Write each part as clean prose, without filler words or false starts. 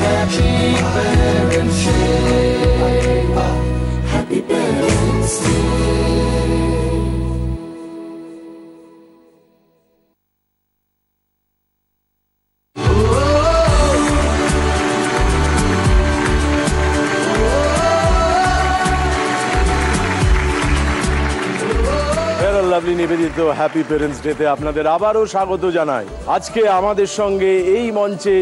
happy Parents Day. Happy Parents Day. Lovely নিবেদিত happy parents ডেতে আপনাদের আবারও স্বাগত জানাই। আজকে আমাদের সঙ্গে এই মঞ্চে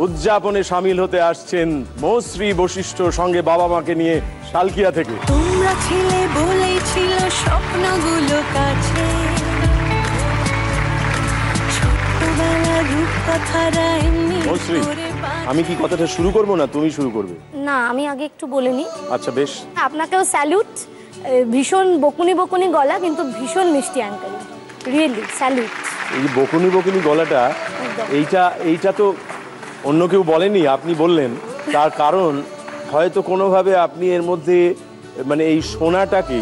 উদযাপনে সামিল হতে আসছেন মৌশ্রী বশিষ্ঠ, সঙ্গে বাবা মাকে নিয়ে শালকিয়া থেকে। তোমরা ছিলে বলেই ছিল স্বপ্নগুলো কাছে, ছোটবেলার রূপকথারা এমনি মৌশ্রী, করে বাঁচে। আমি কি কথাটা শুরু করব না তুমি শুরু করবে? না, আমি আগে একটু বলে নিই। আচ্ছা বেশ। আপনাকেও স্যালুট। ভীষণ বকুনি বকুনি গলা, কিন্তু ভীষণ মিষ্টি আঙ্কেল, রিয়েলি স্যালুট। এই বকুনি বকুনি গলাটা, এইটা তো অন্য কেউ বলেনি, আপনি বললেন। তার কারণ হয়তো কোনোভাবে আপনি এর মধ্যে মানে এই শোনাটাকে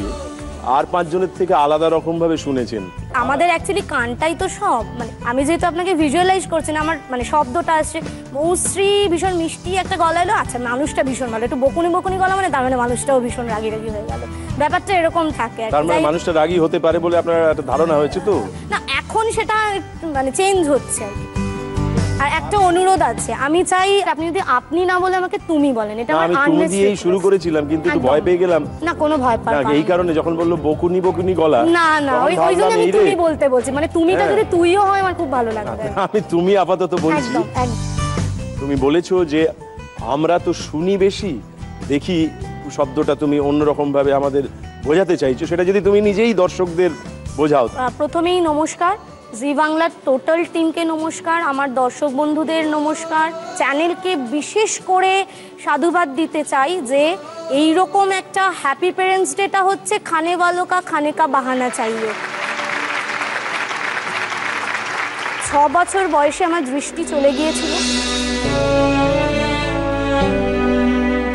আর পাঁচজনের থেকে আলাদা রকম ভাবে শুনেছেন। আমাদের অ্যাকচুয়ালি কানটাই তো সব, মানে আমি যেহেতু আপনাকে ভিজুয়ালাইজ করছি না, আমার মানে শব্দটা আসছে মৌশ্রী ভীষণ মিষ্টি একটা গলা এলো, আচ্ছা মানুষটা ভীষণ ভালো, একটু বকুনি বকুনি গলা মানে তার মানে মানুষটাও ভীষণ রাগি রাগি হয়ে গেল, ব্যাপারটা এরকম থাকে। তার মানে মানুষটা রাগি হতে পারে বলে আপনার একটা ধারণা হয়েছে তো? না, এখন সেটা মানে চেঞ্জ হচ্ছে। আর একটা অনুরোধ আছে, আমি চাই আপনি যদি আপনি না বলে আমাকে তুমি বলেন। এটা আমি তুমি দিয়েই শুরু করেছিলাম, কিন্তু একটু ভয় পেয়ে গেলাম। না, কোনো ভয় পাওয়ার না, এই কারণে যখন বললো বকুনি বকুনি গলা, না না, ওই জন্য আমি তুমি বলতে বলছি, মানে তুমিটা যদি তুইও হয় আমার খুব ভালো লাগবে। আমি তুমি আপাতত বলছি। তুমি বলেছো যে আমরা তো শুনি বেশি, দেখি শব্দটা তুমি অন্যরকম ভাবে আমাদের বোঝাতে চাইছো, সেটা যদি তুমি নিজেই দর্শকদের বোঝাও। প্রথমেই নমস্কার জি বাংলার টোটাল টিমকে, নমস্কার আমার দর্শক বন্ধুদের নমস্কার। চ্যানেলকে বিশেষ করে সাধুবাদ দিতে চাই যে এইরকম একটা হ্যাপি প্যারেন্টস ডেটা হচ্ছে খানে वालों का खाने का बहाना चाहिए। 6 বছর বয়সে আমার দৃষ্টি চলে গিয়েছিল।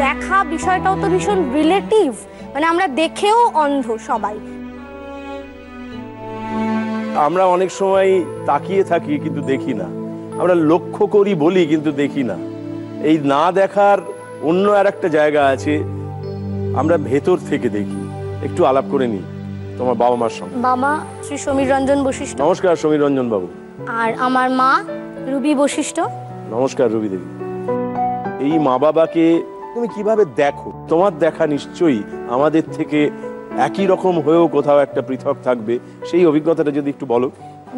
দেখা বিষয়টাও তো ভীষণ রিলেটিভ, মানে আমরা দেখেও অন্ধ সবাই। আমরা অনেক সময় তাকিয়ে থাকি কিন্তু দেখি না, আমরা লক্ষ্য করি বলি কিন্তু দেখি না। এই না দেখার অন্য আর একটা জায়গা আছে, আমরা ভেতর থেকে দেখি। একটু আলাপ করে নিই তোমার বাবা মার সঙ্গে। বাবা শ্রী সমীর রঞ্জন বশিষ্ঠ। নমস্কার সমীর রঞ্জন বাবু। আর আমার মা রুবি বশিষ্ঠ। নমস্কার রুবি দেবী। এই মা বাবাকে তুমি কিভাবে দেখো? তোমার দেখা নিশ্চয়ই আমাদের থেকে একই রকম হয়েও কোথাও একটা পৃথক থাকবে, সেই অভিজ্ঞতাটা যদি একটু বলো।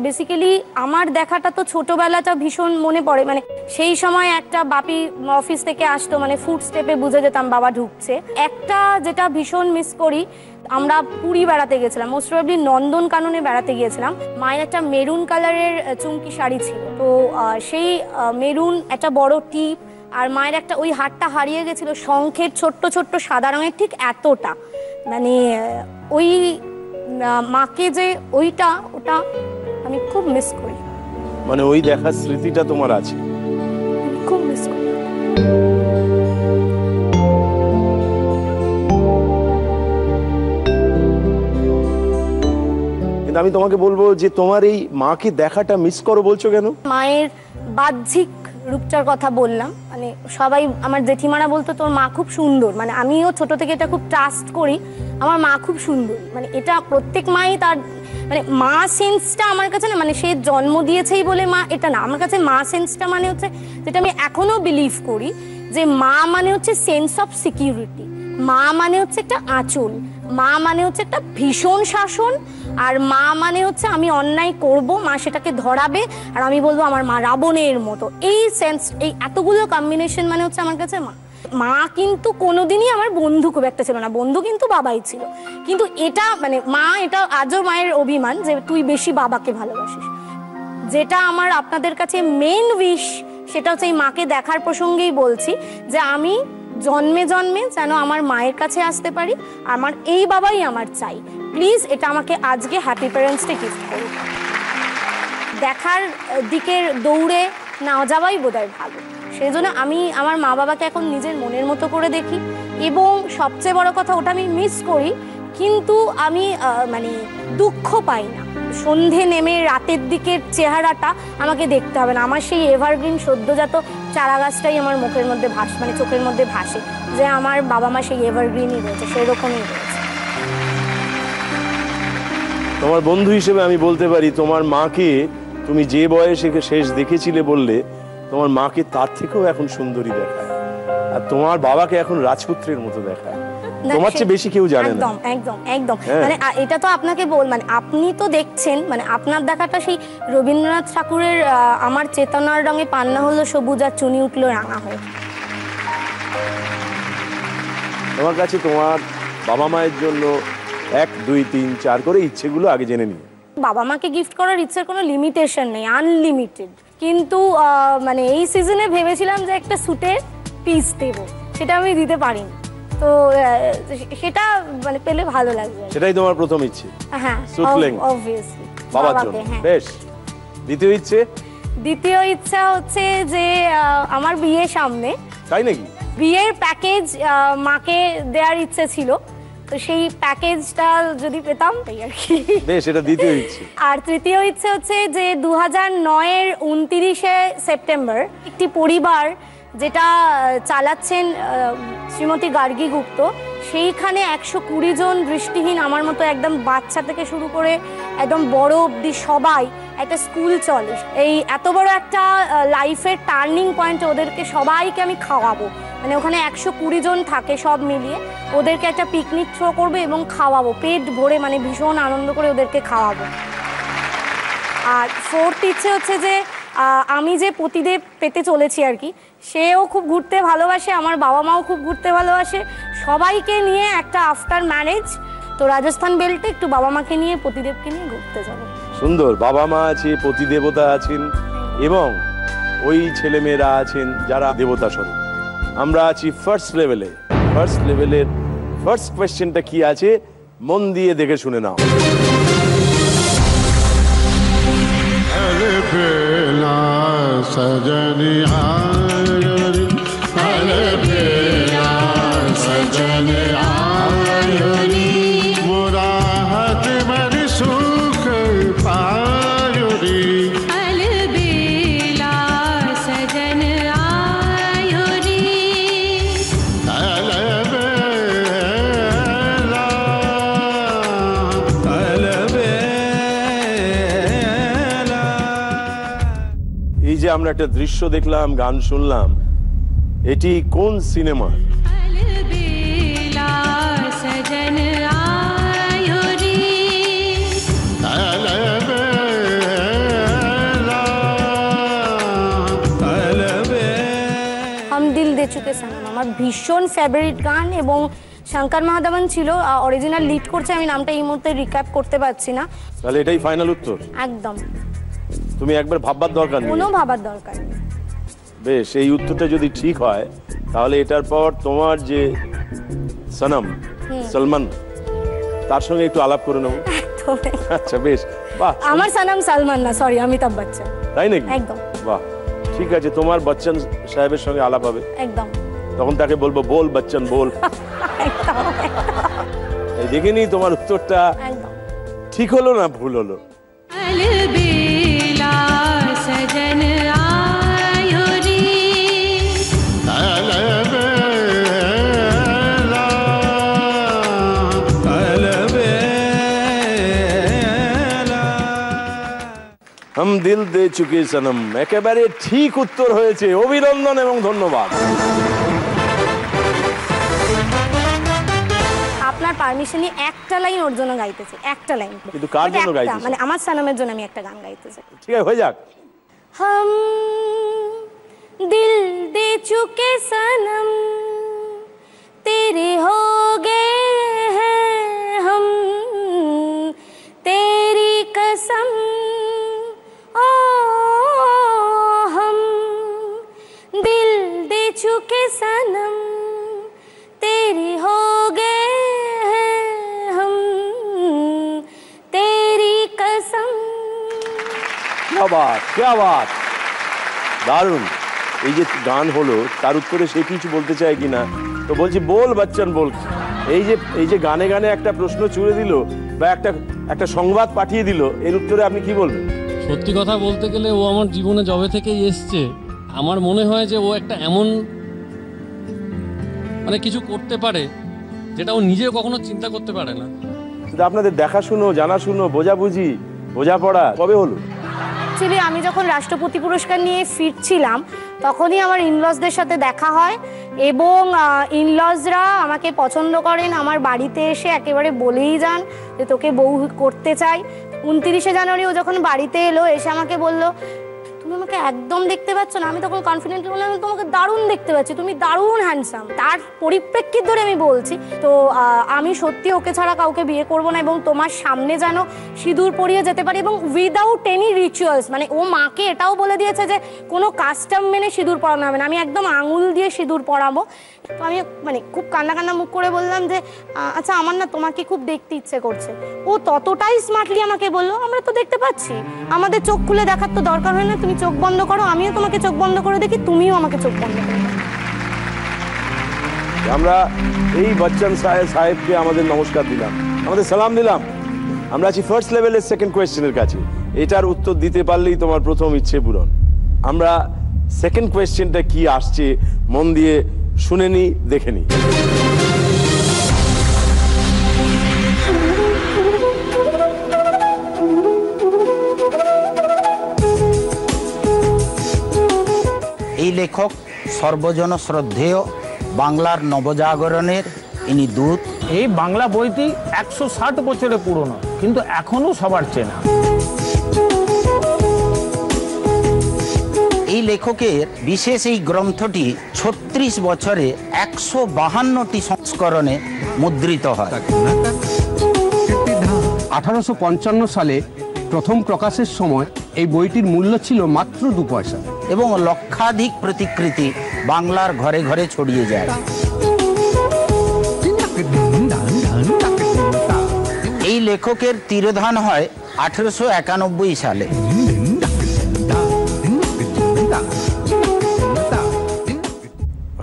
বেসিক্যালি আমার দেখাটা তো ছোটবেলাটা ভীষণ মনে পড়ে, মানে সেই সময় একটা বাপি অফিস থেকে আসতো, মানে ফুড স্টেপে বুঝে যেতাম বাবা ঢুকছে। একটা যেটা ভীষণ মিস করি, আমরা পুরী বেড়াতে গেছিলাম, মোস্ট প্রবাবলি নন্দন কাননে বেড়াতে গিয়েছিলাম। মায়ের একটা মেরুন কালারের চুমকি শাড়ি ছিল, তো সেই মেরুন একটা বড় টিপ, আর মায়ের একটা ওই হারটা হারিয়ে গেছিল শঙ্খের ছোট্ট ছোট্ট সাদা রঙের, ঠিক এতটা, মানে ওই মাকে যে ওটা আমি খুব মিস করি। মানে ওই দেখার স্মৃতিটা তোমার আছে? খুব মিস করি। কিন্তু আমি তোমাকে বলবো যে তোমার এই মাকে দেখাটা মিস করো বলছো কেন? মায়ের বাহ্যিক রূপটার কথা বললাম, মানে সবাই আমার জেঠিমারা বলতো তোর মা খুব সুন্দর, মানে আমিও ছোট থেকে এটা খুব ট্রাস্ট করি, আমার মা খুব সুন্দর, মানে এটা প্রত্যেক মাই তার মানে মা সেন্সটা আমার কাছে না, মানে সে জন্ম দিয়েছেই বলে মা এটা না, আমার কাছে মা সেন্সটা মানে হচ্ছে, যেটা আমি এখনো বিলিভ করি, যে মা মানে হচ্ছে সেন্স অফ সিকিউরিটি, মা মানে হচ্ছে একটা আঁচল, মা মানে হচ্ছে একটা ভীষণ শাসন, আর মা মানে হচ্ছে আমি অন্যায় করব, মা সেটাকে ধরাবে, আর আমি বলবো আমার মা রাবণের মতো। এই সেন্স, এই এতগুলো কম্বিনেশন মানে হচ্ছে আমার কাছে মা। মা কিন্তু কোনোদিনই আমার বন্ধু খুব একটা ছিল না, বন্ধু কিন্তু বাবাই ছিল, কিন্তু এটা মানে মা, এটা আজও মায়ের অভিমান যে তুই বেশি বাবাকে ভালোবাসিস। যেটা আমার আপনাদের কাছে মেন উইশ, সেটা হচ্ছে এই মাকে দেখার প্রসঙ্গেই বলছি, যে আমি জন্মে জন্মে যেন আমার মায়ের কাছে আসতে পারি, আমার এই বাবাই আমার চাই। প্লিজ এটা আমাকে আজকে হ্যাপি প্যারেন্টস ডে গিফট করুন। দেখার দিকের দৌড়ে না যাওয়াই বোধহয় ভালো, সেই জন্য আমি আমার মা বাবাকে এখন নিজের মনের মতো করে দেখি, এবং সবচেয়ে বড় কথা ওটা আমি মিস করি, কিন্তু আমি মানে দুঃখ পাই না। সন্ধে নেমে রাতের দিকের চেহারাটা আমাকে দেখতে হবে না, আমার সেই এভারগ্রিন সদ্যজাত চারা গাছটাই আমার মুখের মধ্যে মানে চোখের মধ্যে ভাসে, যে আমার বাবা মা সেই এভারগ্রিনই রয়েছে, সেই রকমই রয়েছে। তোমার বন্ধু হিসেবে আমি বলতে পারি, তোমার মাকে তুমি যে বয়সে শেষ দেখেছিলে বললে, তোমার মাকে তার থেকেও এখন সুন্দরী দেখায়, আর তোমার বাবাকে এখন রাজপুত্রের মতো দেখায়। তোমার চেয়ে বেশি কেউ জানে না। একদম একদম একদম, মানে এটা তো আপনাকে মানে আপনি তো দেখছেন, মানে আপনার দেখাটা সেই রবীন্দ্রনাথ ঠাকুরের আমার চেতনার রঙে পান্না হলো সবুজ আর চুনি উঠলো রাঙা হয়ে। তোমার কাছে তোমার বাবা মায়ের জন্য 1, 2, 3, 4 করে ইচ্ছেগুলো আগে জেনে নিই। বাবা মাকে গিফট করার ইচ্ছের কোনো লিমিটেশন নেই, আনলিমিটেড। কিন্তু মানে এই সিজনে ভেবেছিলাম যে একটা সুটের পিস দেবো, সেটা আমি দিতে পারিনি, তো সেটা মানে পেলে ভালো লাগবে। সেটাই তোমার প্রথম ইচ্ছে? হ্যাঁ, অবভিয়াসলি বাবার জন্য। বেশ, দ্বিতীয় ইচ্ছে? দ্বিতীয় ইচ্ছা হচ্ছে যে আমার বিয়ে সামনে। তাই নাকি? বিয়ের প্যাকেজ মাকে দেওয়ার ইচ্ছে ছিল, তো সেই প্যাকেজটা যদি পেতাম তাই আর কি। বেশ, এটা দ্বিতীয় ইচ্ছে। আর তৃতীয় ইচ্ছে হচ্ছে যে 2009-এর 29শে সেপ্টেম্বর একটি পরিবার যেটা চালাচ্ছেন শ্রীমতী গার্গী গুপ্ত, সেইখানে 120 জন দৃষ্টিহীন আমার মতো একদম বাচ্চা থেকে শুরু করে একদম বড় অবধি সবাই একটা স্কুল চলে। এই এত বড় একটা লাইফের টার্নিং পয়েন্টে ওদেরকে সবাইকে আমি খাওয়াবো, মানে ওখানে 120 জন থাকে সব মিলিয়ে, ওদেরকে একটা পিকনিক থ্রো করবো এবং খাওয়াবো পেট ভরে, মানে ভীষণ আনন্দ করে ওদেরকে খাওয়াবো। আর ফোর্থ ইচ্ছে হচ্ছে যে আমি যে পতিদেব পেতে চলেছি আর কি, সেও খুব ঘুরতে ভালোবাসে, আমার বাবা মাও খুব ঘুরতে ভালোবাসে, সবাইকে নিয়ে একটা আফটার ম্যারেজ তো রাজস্থান বেল্টে একটু বাবা মাকে নিয়ে পতিদেবকে নিয়ে ঘুরতে যাবো। সুন্দর, বাবা মা আছে, পতি দেবতা আছেন, এবং ওই ছেলেমেয়েরা আছেন যারা দেবতা স্বরূপ। আমরা আছি ফার্স্ট লেভেলে। ফার্স্ট লেভেলের ফার্স্ট কোয়েশ্চেনটা কি আছে মন দিয়ে দেখে শুনে নাও। सजनी आयोरी अलबेला सजनी आयोरी मोरा हाथ मन सुख पायोरी अलबेला सजन आयोरी अलबेला अलबेला। এই যে আমরা একটা দৃশ্য দেখলাম, গান শুনলাম, এটি কোন সিনেমা? अलबेला सजन आयोरी अलबेला अलबेला। हम दिल दे चुके सनम আমার ভীষণ ফেভারিট গান, এবং শঙ্কর মহাদেবন ছিল অরিজিনাল লিড করছে, আমি নামটা এই মুহূর্তে রিক্যাপ করতে পারছি না। তাহলে এটাই ফাইনাল উত্তর? একদম, তুমি একবার ভাববার দরকার নেই, কোনো ভাবার দরকার নেই। বেশ, এই উত্তরটা যদি ঠিক হয় তাহলে এটার পর তোমার যে সনম সলমান, তার সঙ্গে একটু আলাপ করে নেবো। আচ্ছা বেশ, বাহ। আমার সনম সালমান না, সরি, অমিতাভ বচ্চন। তাই নাকি? একদম। বাহ, ঠিক আছে, তোমার বচ্চন সাহেবের সঙ্গে আলাপ হবে। একদম। তখন তাকে বলবো, বল বচ্চন বল। এই দেখে নি তোমার উত্তরটা একদম ঠিক হলো না ভুল হলো? अलबेला सजन आयोरी अलबेला अलबेला। हम दिल दे चुके सनम একেবারে ঠিক উত্তর হয়েছে, অভিনন্দন এবং ধন্যবাদ। আপনার পারমিশন নিয়ে একটা লাইন ওর জন্য গাইতেছি, একটা লাইন। কিন্তু কার জন্য গাইতেছো? মানে আমার সনমের জন্য আমি একটা গান গাইতেছি। ঠিক আছে, হয়ে যাক। हम दिल दे चुके सनम तेरे हो गए हैं हम, तेरी कसम ओ हम दिल दे चुके सनम तेरी हो गए हैं हम, तेरी कसम। क्या बात, क्या बात, দারুণ। এই যে গান হলো তার উত্তরে সে কিছু বলতে চায় কিনা, তো বলছি বল বচ্চন বল। এই যে গানে গানে একটা প্রশ্ন ছুড়ে দিল বা একটা একটা সংবাদ পাঠিয়ে দিল, এর উত্তরে আপনি কি বলবেন? সত্যি কথা বলতে গেলে ও আমার জীবনে যবে থেকেই এসছে, আমার মনে হয় যে ও একটা এমন মানে কিছু করতে পারে যেটা ও নিজে কখনো চিন্তা করতে পারে না। কিন্তু আপনাদের দেখাশুনো, জানাশুনো, বোঝাবুঝি, বোঝাপড়া কবে হলো? অ্যাকচুয়ালি আমি যখন রাষ্ট্রপতি পুরস্কার নিয়ে ফিরছিলাম তখনই আমার ইনলজদের সাথে দেখা হয় এবং ইনলজরা আমাকে পছন্দ করেন, আমার বাড়িতে এসে একেবারে বলেই যান যে তোকে বউ করতে চাই। 29শে জানুয়ারি ও যখন বাড়িতে এলো, এসে আমাকে বললো তুমি আমাকে একদম দেখতে পাচ্ছ না। আমি তখন কনফিডেন্টলি বললাম তোমাকে দারুণ দেখতে পাচ্ছি, তুমি দারুণ হ্যান্ডসাম। তার পরিপ্রেক্ষিত ধরে আমি বলছি তো আমি সত্যি ওকে ছাড়া কাউকে বিয়ে করবো না এবং তোমার সামনে যেন সিঁদুর পরিয়ে যেতে পারি এবং উইদাউট এনি রিচুয়ালস। মানে ও মাকে এটাও বলে দিয়েছে যে কোনো কাস্টম মেনে সিঁদুর পরানো হবে না, আমি একদম আঙুল দিয়ে সিঁদুর পরাবো। তো আমি মানে খুব কান্না কান্না মুখ করে বললাম যে আচ্ছা আমার না তোমাকে খুব দেখতে ইচ্ছে করছে। ও ততটাই স্মার্টলি আমাকে বললো আমরা তো দেখতে পাচ্ছি, আমাদের চোখ খুলে দেখার তো দরকার হয় না, তুমি চোখ বন্ধ করো, আমিও তোমাকে চোখ বন্ধ করে দেখি, তুমিও আমাকে চোখ বন্ধ করো। আমরা এই বচ্চন সাহেবকে আমাদের নমস্কার দিলাম, আমাদের সালাম দিলাম। আমরা আছি ফার্স্ট লেভেলের সেকেন্ড কোয়েশ্চেনের কাছে। এটার উত্তর দিতে পারলেই তোমার প্রথম ইচ্ছে পূরণ। আমরা সেকেন্ড কোয়েশ্চেনটা কি আসছে মন দিয়ে শুনে নি, দেখে নি। এই লেখক সর্বজন শ্রদ্ধেয় বাংলার নবজাগরণের ইনি দূত। এই বাংলা বইটি 160 বছরের পুরনো, কিন্তু এখনো সবার চেনা। এই লেখকের বিশেষ এই গ্রন্থটি 36 বছরে 152টি সংস্করণে মুদ্রিত হয়। 1855 সালে প্রথম প্রকাশের সময় এই বইটির মূল্য ছিল মাত্র 2 পয়সা এবং লক্ষাধিক প্রতিকৃতি বাংলার ঘরে ঘরে ছড়িয়ে যায়। এই লেখকের তিরোধান হয় 1891 সালে।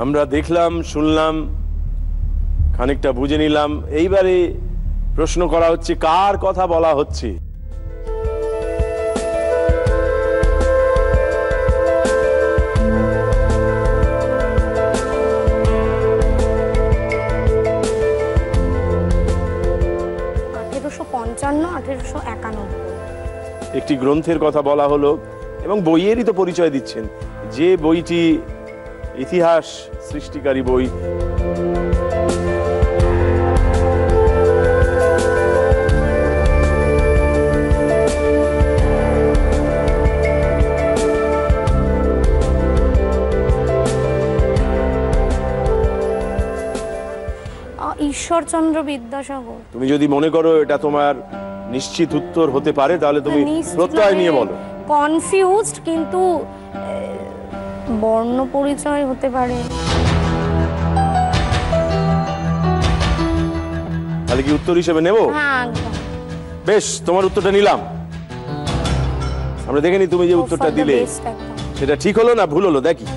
আমরা দেখলাম, শুনলাম, খানিকটা বুঝে নিলাম। এইবারে প্রশ্ন করা হচ্ছে কার কথা বলা হচ্ছে। একটি গ্রন্থের কথা বলা হলো এবং বইয়েরই তো পরিচয় দিচ্ছেন, যে বইটি ইতিহাস সৃষ্টিকারী বই। ঈশ্বরচন্দ্র বিদ্যাসাগর। তুমি যদি মনে করো এটা তোমার নিশ্চিত উত্তর হতে পারে তাহলে তুমি প্রত্যয় নিয়ে বলো। কনফিউজড, কিন্তু বর্ণ পরিচয় হতে পারে। তাহলে কি উত্তর হিসেবে নেব? হ্যাঁ, বেশ, তোমার উত্তরটা নিলাম। আমরা দেখে নি তুমি যে উত্তরটা দিলে সেটা ঠিক হলো না ভুল হলো, দেখি।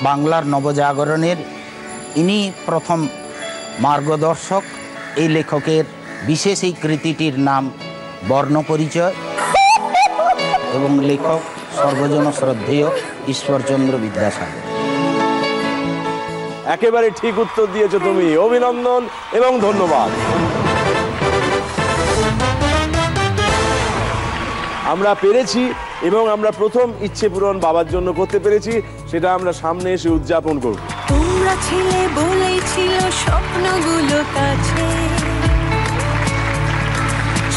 বাংলার নবজাগরণের ইনি প্রথম মার্গদর্শক। এই লেখকের বিশেষ এই কৃতিটির নাম বর্ণপরিচয় এবং লেখক সর্বজন শ্রদ্ধেয় ঈশ্বরচন্দ্র বিদ্যাসাগর। একেবারে ঠিক উত্তর দিয়েছো তুমি, অভিনন্দন এবং ধন্যবাদ। আমরা পেরেছি এবং আমরা প্রথম ইচ্ছে পূরণ বাবার জন্য করতে পেরেছি, সেটা আমরা সামনে এসে উদযাপন করব। তোমরা ছিলে বলেই ছিল স্বপ্নগুলো কাছে,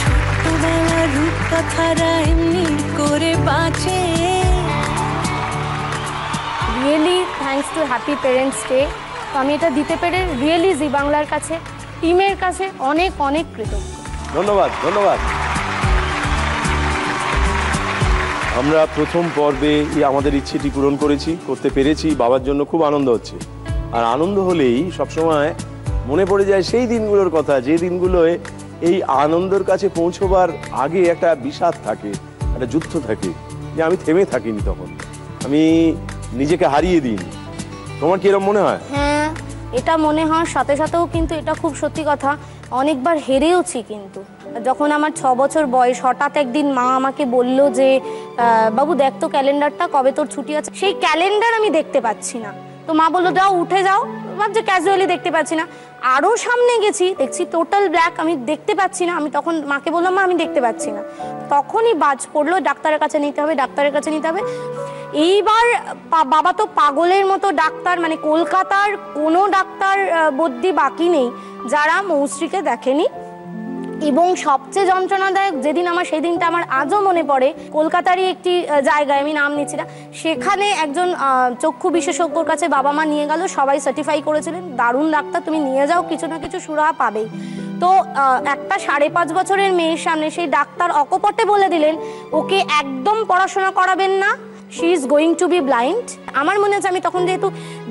ছোট্টবেলার রূপকথারা এমনি করে বাঁচে। Really thanks to happy parents day. তো আমি এটা দিতে পেরে রিয়েলি জি বাংলার কাছে, টিমের কাছে অনেক অনেক কৃতজ্ঞ। ধন্যবাদ, ধন্যবাদ। আমরা প্রথম পর্বে আমাদের ইচ্ছেটি পূরণ করেছি, করতে পেরেছি, বাবার জন্য খুব আনন্দ হচ্ছে। আর আনন্দ হলেই সবসময় মনে পড়ে যায় সেই দিনগুলোর কথা, যে দিনগুলোয় এই আনন্দের কাছে পৌঁছবার আগে একটা বিষাদ থাকে, একটা যুদ্ধ থাকে, যে আমি থেমে থাকিনি, তখন আমি নিজেকে হারিয়ে দিইনি। তোমার কি এরকম মনে হয়? হ্যাঁ, এটা মনে হওয়ার সাথে সাথেও কিন্তু এটা খুব সত্যি কথা, অনেকবার হেরেওছি। কিন্তু যখন আমার 6 বছর বয়স, হঠাৎ একদিন মা আমাকে বলল যে বাবু দেখ তো ক্যালেন্ডারটা, কবে তোর ছুটি আছে। সেই ক্যালেন্ডার আমি দেখতে পাচ্ছি না, তো মা বললো যাও উঠে যাও, ভাবছি ক্যাজুয়ালি দেখতে পাচ্ছি না। আরও সামনে গেছি, দেখছি টোটাল ব্ল্যাক, আমি দেখতে পাচ্ছি না। আমি তখন মাকে বললাম মা আমি দেখতে পাচ্ছি না। তখনই বাজ পড়লো ডাক্তারের কাছে নিতে হবে, ডাক্তারের কাছে নিতে হবে। এইবার বাবা তো পাগলের মতো ডাক্তার, মানে কলকাতার কোনো ডাক্তার বদ্যি বাকি নেই যারা মৌশ্রীকে দেখেনি। এবং সবচেয়ে যন্ত্রণাদায়ক যেদিন আমার, সেই দিনটা আমার আজও মনে পড়ে, কলকাতারই একটি জায়গায়, আমি নাম নিচ্ছি না, সেখানে একজন চক্ষু বিশেষজ্ঞর কাছে বাবা মা নিয়ে গেল, সবাই সার্টিফাই করেছিলেন দারুণ ডাক্তার, তুমি নিয়ে যাও, কিছু না কিছু সুরাহা পাবেই। তো একটা 5.5 বছরের মেয়ের সামনে সেই ডাক্তার অকপটে বলে দিলেন ওকে একদম পড়াশোনা করাবেন না, she is going to be blind. আমার মনে আছে আমি তখন যেহেতু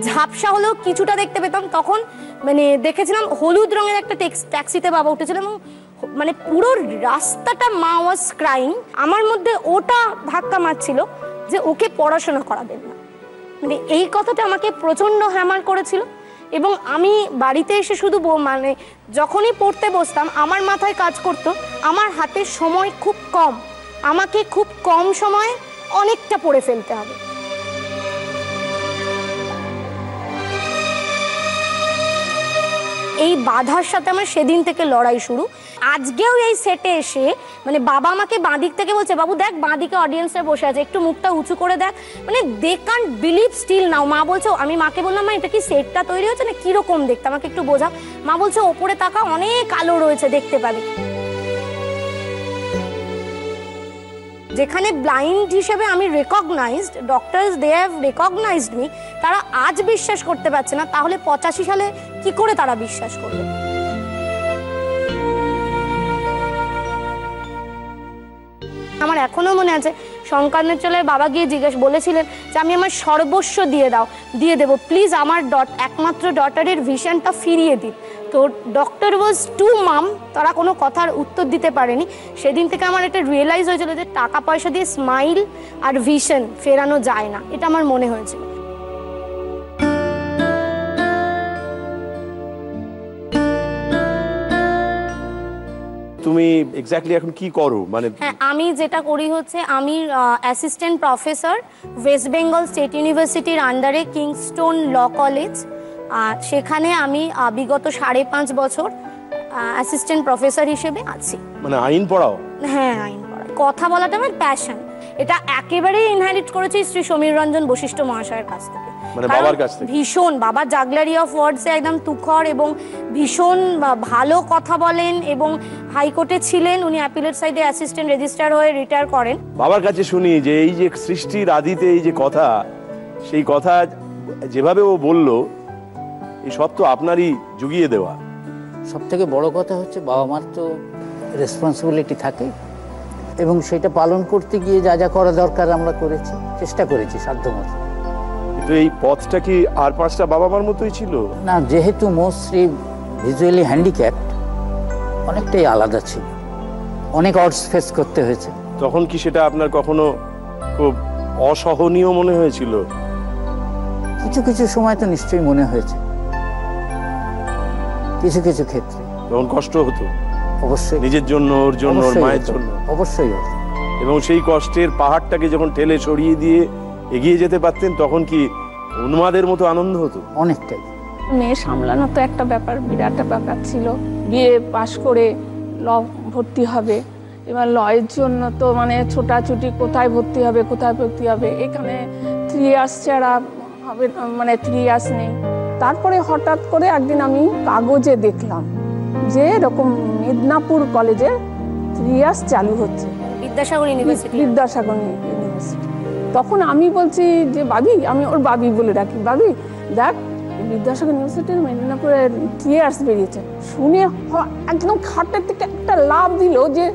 ঝাপসা হলেও কিছুটা দেখতে পেতাম, তখন মানে দেখেছিলাম হলুদ রঙের একটা ট্যাক্সিতে বাবা উঠেছিল এবং মানে পুরো রাস্তাটা মা ওয়াজ ক্রাইং। আমার মধ্যে ওটা ধাক্কা মারছিল যে ওকে পড়াশোনা করাবেন না, মানে এই কথাটা আমাকে প্রচন্ড হ্যামার করেছিল। এবং আমি বাড়িতে এসে শুধু মানে যখনই পড়তে বসতাম আমার মাথায় কাজ করতো আমার হাতে সময় খুব কম, আমাকে খুব কম সময়ে অনেকটা পড়ে ফেলতে হবে। এই বাধার সাথে আমার সেদিন থেকে লড়াই শুরু। আজকেও এই সেটে এসে মানে বাবা আমাকে বাঁদিক থেকে বলছে বাবু দেখ বাঁদিকে অডিয়েন্সরা বসে আছে, একটু মুখটা উঁচু করে দেখ, মানে they can't believe still now. মা বলছে, আমি মাকে বললাম মা এটা কি সেটটা তৈরি হচ্ছে না কিরকম দেখতে, আমাকে একটু বোঝাও। মা বলছে ওপরে তাকা, অনেক আলো রয়েছে দেখতে পাবি। যেখানে ব্লাইন্ড হিসেবে আমি recognised, doctors they have recognised me, তারা আজ বিশ্বাস করতে পারছে না, তাহলে 85 সালে কি করে তারা বিশ্বাস করবে? আমার এখনো মনে আছে সংক্রান্তের চলায় বাবা গিয়ে বলেছিলেন যে আমি আমার সর্বস্ব দিয়ে দেবো, প্লিজ আমার একমাত্র ডটারের ভিশনটা ফিরিয়ে দিন। তো ডক্টর ওয়াজ টু মাম, তারা কোনো কথার উত্তর দিতে পারেনি। সেদিন থেকে আমার একটা রিয়েলাইজ হয়েছিল যে টাকা পয়সা দিয়ে স্মাইল আর ভিশন ফেরানো যায় না, এটা আমার মনে হয়েছিল। তুমি এক্স্যাক্টলি এখন কি করো? মানে হ্যাঁ, আমি যেটা করি হচ্ছে আমি assistant professor West Bengal state ইউনিভার্সিটির আন্ডারে কিংস্টোন ল কলেজ, সেখানে আমি বিগত 5.5 বছর অ্যাসিস্ট্যান্ট প্রফেসর হিসেবে আছি। মানে আইন পড়াও? হ্যাঁ, আইন পড়াই। কথা বলাটা আমার প্যাশন, এটা একেবারেই ইনহেরিট করেছি শ্রী সমীর রঞ্জন বশিষ্ঠ মহাশয়ের কাছ থেকে, মানে বাবার কাছ থেকে। ভীষণ, বাবা জাগলারি অফ ওয়ার্ডসে একদম তুখর এবং ভীষণ ভালো কথা বলেন এবং হাইকোর্টে ছিলেন, উনি অ্যাপিলেট সাইডে অ্যাসিস্ট্যান্ট রেজিস্ট্রার হয়ে রিটায়ার করেন। বাবার কাছে শুনি যে এই যে সৃষ্টির আদিতে এই যে কথা, সেই কথা যেভাবে ও বললো এই সব তো আপনারই জুগিয়ে দেওয়া। সব থেকে বড় কথা হচ্ছে বাবা মার তো রেসপন্সিবিলিটি থাকে এবং সেটা পালন করতে গিয়ে যা যা করা দরকার আমরা করেছি, চেষ্টা করেছি সাধ্যমতো। কিন্তু এই পথটা কি আর 5টা বাবা মার মতোই ছিল? না, যেহেতু মৌশ্রী ভিজুয়ালি হ্যান্ডিক্যাপড, অনেকটাই আলাদা ছিল, অনেক অডস ফেস করতে হয়েছে। তখন কি সেটা আপনার কখনো খুব অসহনীয় মনে হয়েছিল? কিছু কিছু সময় তো নিশ্চয়ই মনে হয়েছে, কিছু কিছু ক্ষেত্রে। তখন কষ্ট হতো অবশ্যই, নিজের জন্য, ওর জন্য, ওর মায়ের জন্য। অবশ্যই হতো। এবং সেই কষ্টের পাহাড়টাকে যখন ঠেলে সরিয়ে দিয়ে এগিয়ে যেতে পারতেন তখন কি উন্মাদের মতো আনন্দ হতো? অনেকটাই। মেয়ে সামলানো তো একটা ব্যাপার, বিরাট ব্যাপার ছিল। বিয়ে পাশ করে ল ভর্তি হবে, এবার লয়ের জন্য তো মানে ছোটাছুটি, কোথায় ভর্তি হবে, এখানে 3 ইয়ার্স ছাড়া হবে, মানে 3 ইয়ার্স নেই। তারপরে হঠাৎ করে একদিন আমি কাগজে দেখলাম যে এরকম মেদিনীপুর কলেজে 3 ইয়ার্স চালু হচ্ছে, বিদ্যাসাগর ইউনিভার্সিটি। তখন আমি বলছি যে বাবি, আমি ওর বাবি বলে রাখি, বাবি দেখ বিদ্যাসাগর ইউনিভার্সিটির মেদিনীপুরে 3 ইয়ার্স বেরিয়েছে। শুনে একদম খাটের থেকে একটা লাভ দিল, যে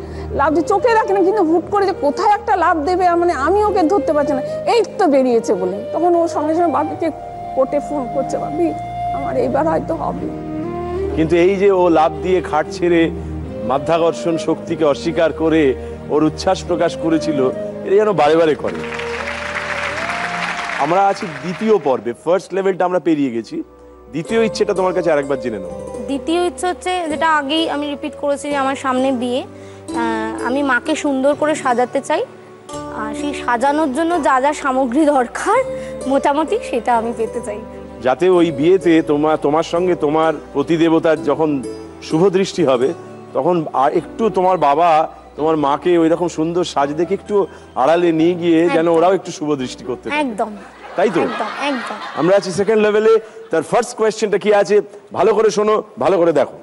লাভ দিয়ে চোখে রাখে না, কিন্তু হুট করে যে কোথায় একটা লাভ দেবে, মানে আমি ওকে ধরতে পারছি না, এই তো বেরিয়েছে বলে। তখন ওর সঙ্গে সঙ্গে বাবিকে কোর্টে ফোন করছে, বাবি আমার এইবার হয়তো হবে। কিন্তু এই যে ও লাভ দিয়ে খাট ছেড়ে মাধ্যাকর্ষণ শক্তিকে অস্বীকার করে ওর উচ্ছ্বাস প্রকাশ করেছিল, এটা যেন বারে বারে করে। আমরা আছি দ্বিতীয় পর্বে, ফার্স্ট লেভেলটা আমরা পেরিয়ে গেছি, দ্বিতীয় ইচ্ছেটা তোমার কাছে আরেকবার জেনে নাও। দ্বিতীয় ইচ্ছে হচ্ছে, যেটা আগেই আমি রিপিট করেছি, যে আমার সামনে বিয়ে, আমি মাকে সুন্দর করে সাজাতে চাই। সেই সাজানোর জন্য যা যা সামগ্রী দরকার মোটামুটি সেটা আমি পেতে চাই, যাতে ওই বিয়েতে তোমার সঙ্গে তোমার প্রতিদেবতার যখন শুভ দৃষ্টি হবে তখন আর একটু তোমার বাবা তোমার মাকে ওই রকম সুন্দর সাজ দেখে একটু আড়ালে নিয়ে গিয়ে যেন ওরাও একটু শুভ দৃষ্টি করতে পারে। একদম তাই তো? একদম। আমরা আছি সেকেন্ড লেভেলে। তার ফার্স্ট কোয়েশ্চেনটা কি আছে ভালো করে শোনো, ভালো করে দেখো।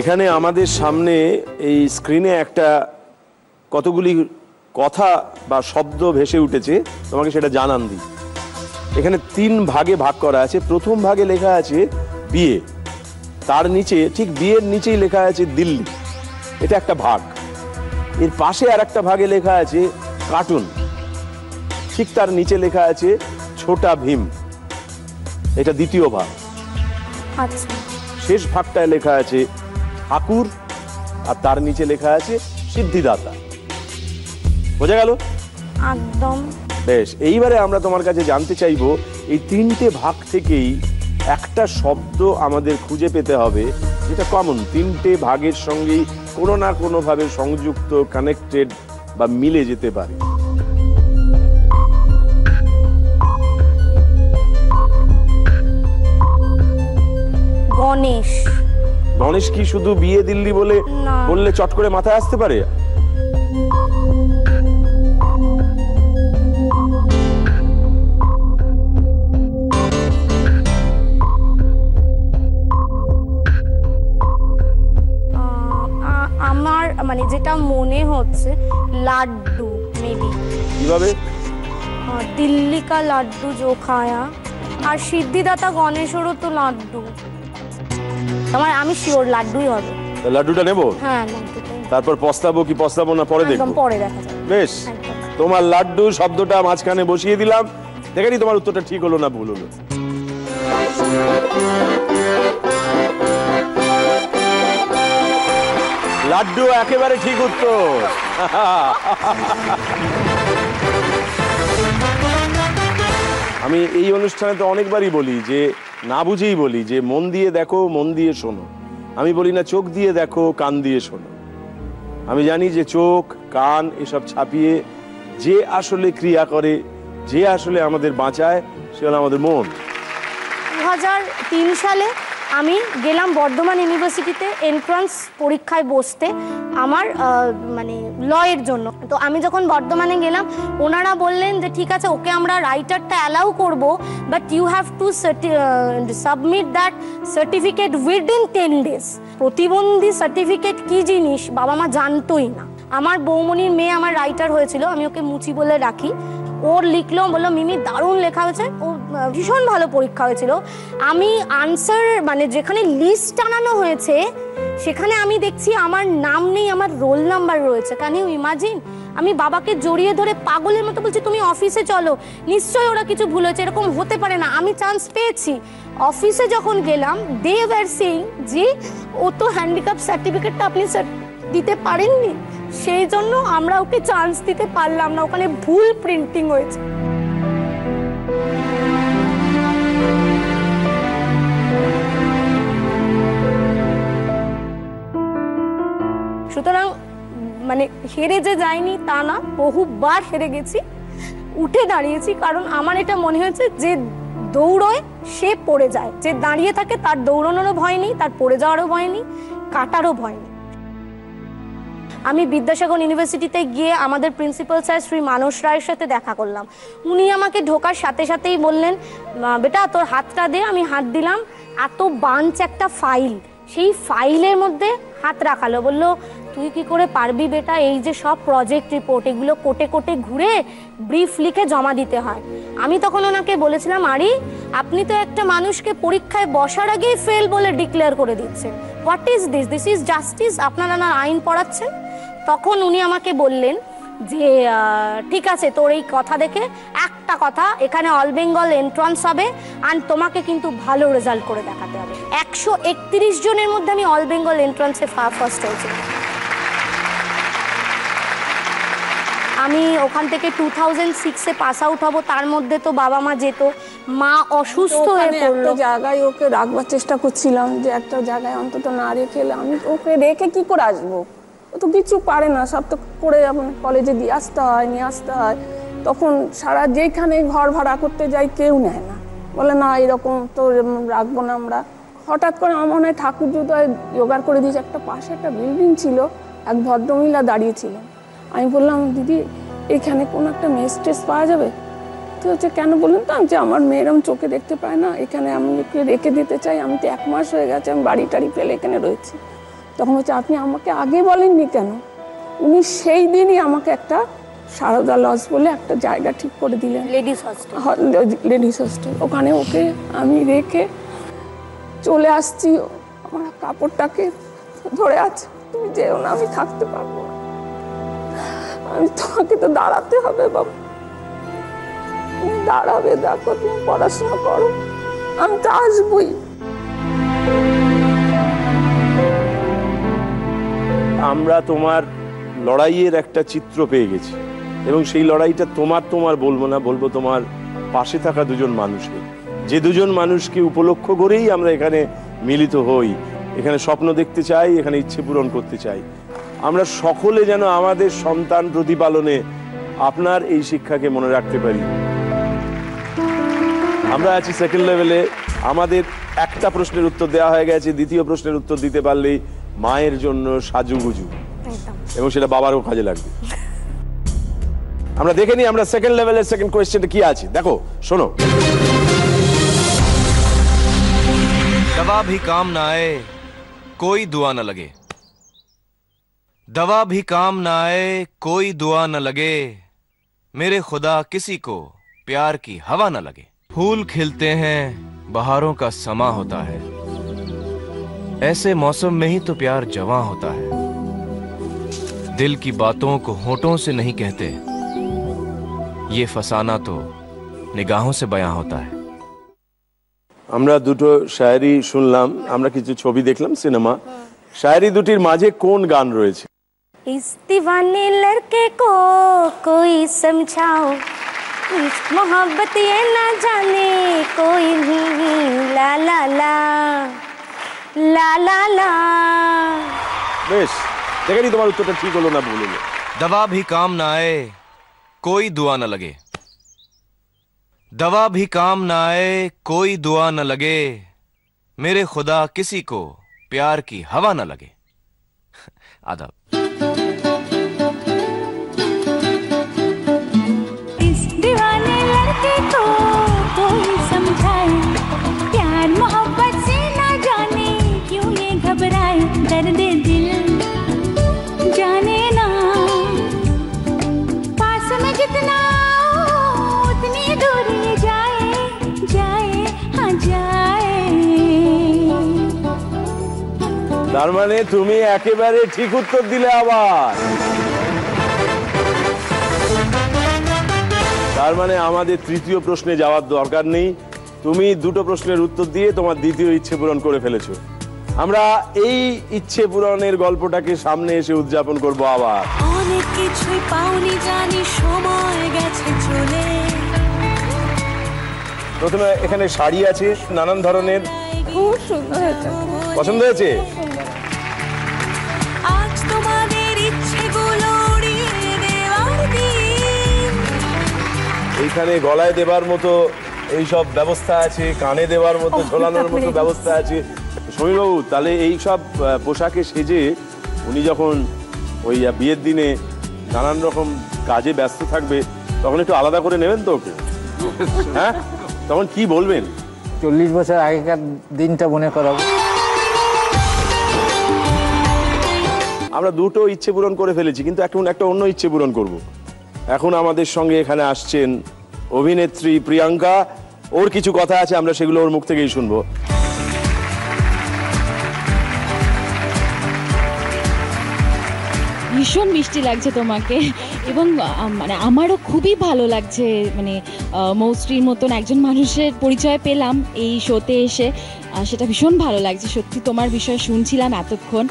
এখানে আমাদের সামনে এই স্ক্রিনে একটা কতগুলি কথা বা শব্দ ভেসে উঠেছে, তোমাকে সেটা জানান দিই। এখানে 3 ভাগে ভাগ করা আছে। প্রথম ভাগে লেখা আছে বিয়ে, তার নিচে ঠিক বিয়ের নিচেই লেখা আছে দিল্লি, এটা একটা ভাগ। এর পাশে আর একটা ভাগে লেখা আছে কার্টুন, ঠিক তার নিচে লেখা আছে ছোটা ভীম, এটা দ্বিতীয় ভাগ। আচ্ছা, শেষ ভাগটায় লেখা আছে ঠাকুর, আর তার নিচে লেখা আছে সিদ্ধিদাতা। বোঝা গেল? একদম। বেশ, এইবারে আমরা তোমার কাছে জানতে চাইবো এই 3টে ভাগ থেকেই একটা শব্দ আমাদের খুঁজে পেতে হবে যেটা কমন, 3টে ভাগের সঙ্গেই কোনো না কোনো ভাবে সংযুক্ত, কানেক্টেড বা মিলে যেতে পারে। গণেশ। গণেশ কি শুধু বিয়ে দিল্লি বললে চট করে মাথায় আসতে পারে? আমার মানে যেটা মনে হচ্ছে লাড্ডু, মেবি। কিভাবে? দিল্লি কা লাড্ডু জো খায়া, আর সিদ্ধিদাতা গণেশেরও তো লাড্ডু। আমি শিওর লাড্ডুই হবে। লাড্ডুটা নেব? হ্যাঁ, লাড্ডুটাই। তারপর পস্তাবো কি পস্তাবো না পরে দেখব? পরে দেখা যাবে। বেশ, তোমার লাড্ডু শব্দটা মাঝখানে বসিয়ে দিলাম, দেখেনি তোমার উত্তরটা ঠিক হলো না ভুল হলো। লাড্ডু একেবারে ঠিক উত্তর। আমি এই অনুষ্ঠানে তো অনেকবারই বলি যে না বুঝেই বলি যে মন দিয়ে দেখো, মন দিয়ে শোনো। আমি বলি না চোখ দিয়ে দেখো, কান দিয়ে শোনো। আমি জানি যে চোখ কান এসব ছাপিয়ে যে আসলে ক্রিয়া করে, যে আসলে আমাদের বাঁচায়, সে হলো আমাদের মন। 2003 সালে আমি গেলাম বর্ধমান ইউনিভার্সিটিতে এন্ট্রান্স পরীক্ষায় বসতে আমার মানে লয়ের জন্য। তো আমি যখন বর্ধমানে গেলাম, ওনারা বললেন যে ঠিক আছে, ওকে আমরা রাইটারটা অ্যালাউ করব, but you have to submit that certificate within 10 days. প্রতিবন্ধী সার্টিফিকেট কি জিনিস বাবা মা জানতোই না। আমার বৌমনির মেয়ে আমার রাইটার হয়েছিল, আমি ওকে মুচি বলে রাখি। ওর লিখলো, বললো মিমি দারুণ লেখা হয়েছে, ও ভীষণ ভালো পরীক্ষা হয়েছিল। আমি আনসার মানে যেখানে লিস্ট টানানো হয়েছে সেখানে আমি দেখছি আমার নাম নেই, আমার রোল নাম্বার রয়েছে। Can you imagine? আমি বাবাকে জড়িয়ে ধরে পাগলের মতো বলছি তুমি অফিসে চলো, নিশ্চয়ই ওরা কিছু ভুল হয়েছে, এরকম হতে পারে না, আমি চান্স পেয়েছি। অফিসে যখন গেলাম, দে ওয়্যার সেইং যে ও তো হ্যান্ডিক্যাপ সার্টিফিকেটটা আপনি দিতে পারেননি, সেই জন্য আমরা ওকে চান্স দিতে পারলাম না, ওখানে ভুল প্রিন্টিং হয়েছে। সুতরাং মানে হেরে যে যায়নি তা না, বহুবার হেরে গেছি, উঠে দাঁড়িয়েছি। কারণ আমার এটা মনে হয়েছে যে দৌড়য় সে পড়ে যায়, যে দাঁড়িয়ে থাকে তার দৌড়ানোরও ভয় নেই, তার পড়ে যাওয়ারও ভয় নেই, কাটারও ভয় নেই। আমি বিদ্যাসাগর ইউনিভার্সিটিতে গিয়ে আমাদের প্রিন্সিপাল স্যার শ্রী মানস রায়ের সাথে দেখা করলাম। উনি আমাকে ঢোকার সাথে সাথেই বললেন, বেটা তোর হাতটা দে। আমি হাত দিলাম, এত বাঞ্চ একটা ফাইল, সেই ফাইলের মধ্যে হাত রাখালো, বললো তুই কি করে পারবি বেটা, এই যে সব প্রজেক্ট রিপোর্ট এগুলো কোটে কোটে ঘুরে ব্রিফ লিখে জমা দিতে হয়। আমি তখন ওনাকে বলেছিলাম, আরে আপনি তো একটা মানুষকে পরীক্ষায় বসার আগেই ফেল বলে ডিক্লেয়ার করে দিচ্ছেন, what is this? This is justice? আপনারা না আইন পড়াচ্ছেন? তখন উনি আমাকে বললেন যে ঠিক আছে তোর এই কথা দেখে একটা কথা, এখানে অল বেঙ্গল এন্ট্রান্স হবে আর তোমাকে কিন্তু ভালো রেজাল্ট করে দেখাতে হবে। 131 জনের মধ্যে আমি অল বেঙ্গল এন্ট্রান্সে ফার্স্ট হয়েছি। আমি ওখান থেকে 2006-এ পাস আউট হব, তার মধ্যে তো বাবা মা যেত, মা অসুস্থ হয়ে পড়লো। জায়গায় ওকে রাখবার চেষ্টা করছিলাম যে একটা জায়গায় অন্তত না রেখে, আমি ওকে রেখে কি করে আসবো, ও তো কিছু পারে না, সব তো করে কলেজে দিয়ে আসতে হয়, নিয়ে আসতে হয়। তখন সারা যেখানে ঘর ভাড়া করতে যাই কেউ নেয় না, বলে না এরকম তো রাখবো না আমরা। হঠাৎ করে আমার মনে হয় ঠাকুর জুতোয় জোগাড় করে দিয়েছে, একটা পাশে একটা বিল্ডিং ছিল, এক ভদ্রমহিলা দাঁড়িয়েছিলেন। আমি বললাম দিদি এখানে কোনো একটা মেস টেস পাওয়া যাবে? তো হচ্ছে কেন বলুন তো, যে আমার মেয়েরম চোখে দেখতে পায় না, এখানে আমি একটু রেখে দিতে চাই, আমি তো 1 মাস হয়ে গেছে আমি বাড়ি টাড়ি ফেলে এখানে রয়েছি। তখন হচ্ছে আপনি আমাকে আগে বলেননি কেন? উনি সেই দিনই আমাকে একটা সারদা লজ বলে একটা জায়গা ঠিক করে দিলেন, লেডিস হোস্টেল। ওখানে ওকে আমি রেখে চলে আসছি, আমার কাপড়টাকে ধরে আছে, তুমি যেও না, আমি থাকতে পারবো না, আমি তোমাকে তো দাঁড়াতে হবে বাবু, তুমি দাঁড়াবে, দেখো তুমি পড়াশোনা করো, আমি তো আসবই। আমরা তোমার লড়াইয়ের একটা চিত্র পেয়ে গেছি এবং সেই লড়াইটা তোমার বলবো না, বলবো তোমার পাশে থাকা দুজন মানুষকে, যে দুজন মানুষকে উপলক্ষ করেই আমরা এখানে মিলিত হই, এখানে স্বপ্ন দেখতে চাই, এখানে ইচ্ছে পূরণ করতে চাই। আমরা সকলে যেন আমাদের সন্তান প্রতিপালনে আপনার এই শিক্ষাকে মনে রাখতে পারি। আমরা আছি সেকেন্ড লেভেলে, আমাদের একটা প্রশ্নের উত্তর দেওয়া হয়ে গেছে, দ্বিতীয় প্রশ্নের উত্তর দিতে পারলেই মায়ের জন্য সাজুগুজু, এবং সেটা বাবারও কাজে লাগবে। আমরা দেখে নিই আমরা সেকেন্ড লেভেলের সেকেন্ড কোয়েশ্চেনটা কি আছে, দেখো শোনো। दवा भी काम ना आए कोई दुआ न लगे, दवा भी काम ना आए कोई दुआ न लगे, मेरे खुदा किसी को प्यार की हवा न लगे। फूल खिलते हैं बहारों का समा होता है, ऐसे मौसम में ही तो प्यार जवां होता है। दिल की बातों को होठों से नहीं कहते, ये फसाना तो निगाहों से बयां होता है। আমরা দুটো শায়রি শুনলাম, আমরা কিছু ছবি দেখলাম, সিনেমা। শায়রি দুটির মাঝে কোন গান রয়েছে? इस दीवाने लड़के को कोई समझाओ, इस मोहब्बत ये ना जाने कोई ला ला ला ला ला ला। বেশ, দেখে নি তোমার উত্তরটা ঠিক হলো না ভুল হলো। दवा भी काम ना आए कोई दुआ न लगे, दवा भी काम ना आए कोई दुआ न लगे, मेरे खुदा किसी को प्यार की हवा न लगे। आदाब। इस दीवाने लड़के को कोई समझाए, प्यार मोहब्बत से ना जाने क्यों ये घबराए, दर्द दिल जाने ना, पास में जितना उतनी दूर ये जाए जाए हाँ जाए। তার মানে তুমি একেবারে ঠিক উত্তর দিলে আবার, তার মানে আমাদের তৃতীয় প্রশ্নে যাওয়ার দরকার নেই, তুমি দুটো প্রশ্নের উত্তর দিয়ে তোমার দ্বিতীয় ইচ্ছে পূরণ করে ফেলেছো। আমরা এই ইচ্ছে পূরণের গল্পটাকে সামনে এসে উদযাপন করব আবার। অনেক কিছুই পাওনি জানি, সময় গেছে চলে। প্রথমে এখানে শাড়ি আছে নানান ধরনের, খুব সুন্দর হয়েছে, পছন্দ হয়েছে? আজ তোমাদের ইচ্ছেগুলো উড়িয়ে দেওয়ার দিন। এইখানে গলায় দেবার মতো এইসব ব্যবস্থা আছে, কানে দেওয়ার মতো, ঝোলানোর মতো ব্যবস্থা আছে। সমীরবাবু, তাহলে এই সব পোশাকে সেজে উনি যখন ওই বিয়ের দিনে নানান রকম কাজে ব্যস্ত থাকবে, তখন একটু আলাদা করে নেবেন তো ওকে? হ্যাঁ, তখন কি বলবেন? 40 বছর আগেকার দিনটা মনে করাবো। আমরা দুটো ইচ্ছে পূরণ করে ফেলেছি, কিন্তু এখন একটা অন্য ইচ্ছে পূরণ করব। এখন আমাদের সঙ্গে এখানে আসছেন অভিনেত্রী প্রিয়াঙ্কা, ওর কিছু কথা আছে, আমরা সেগুলো ওর মুখ থেকেই শুনবো। ভীষণ মিষ্টি লাগছে তোমাকে, এবং মানে আমারও খুবই ভালো লাগছে, মানে মৌশ্রীর মতন একজন মানুষের পরিচয় পেলাম এই শোতে এসে, সেটা ভীষণ ভালো লাগছে। সত্যি তোমার বিষয়ে শুনছিলাম এতক্ষণ,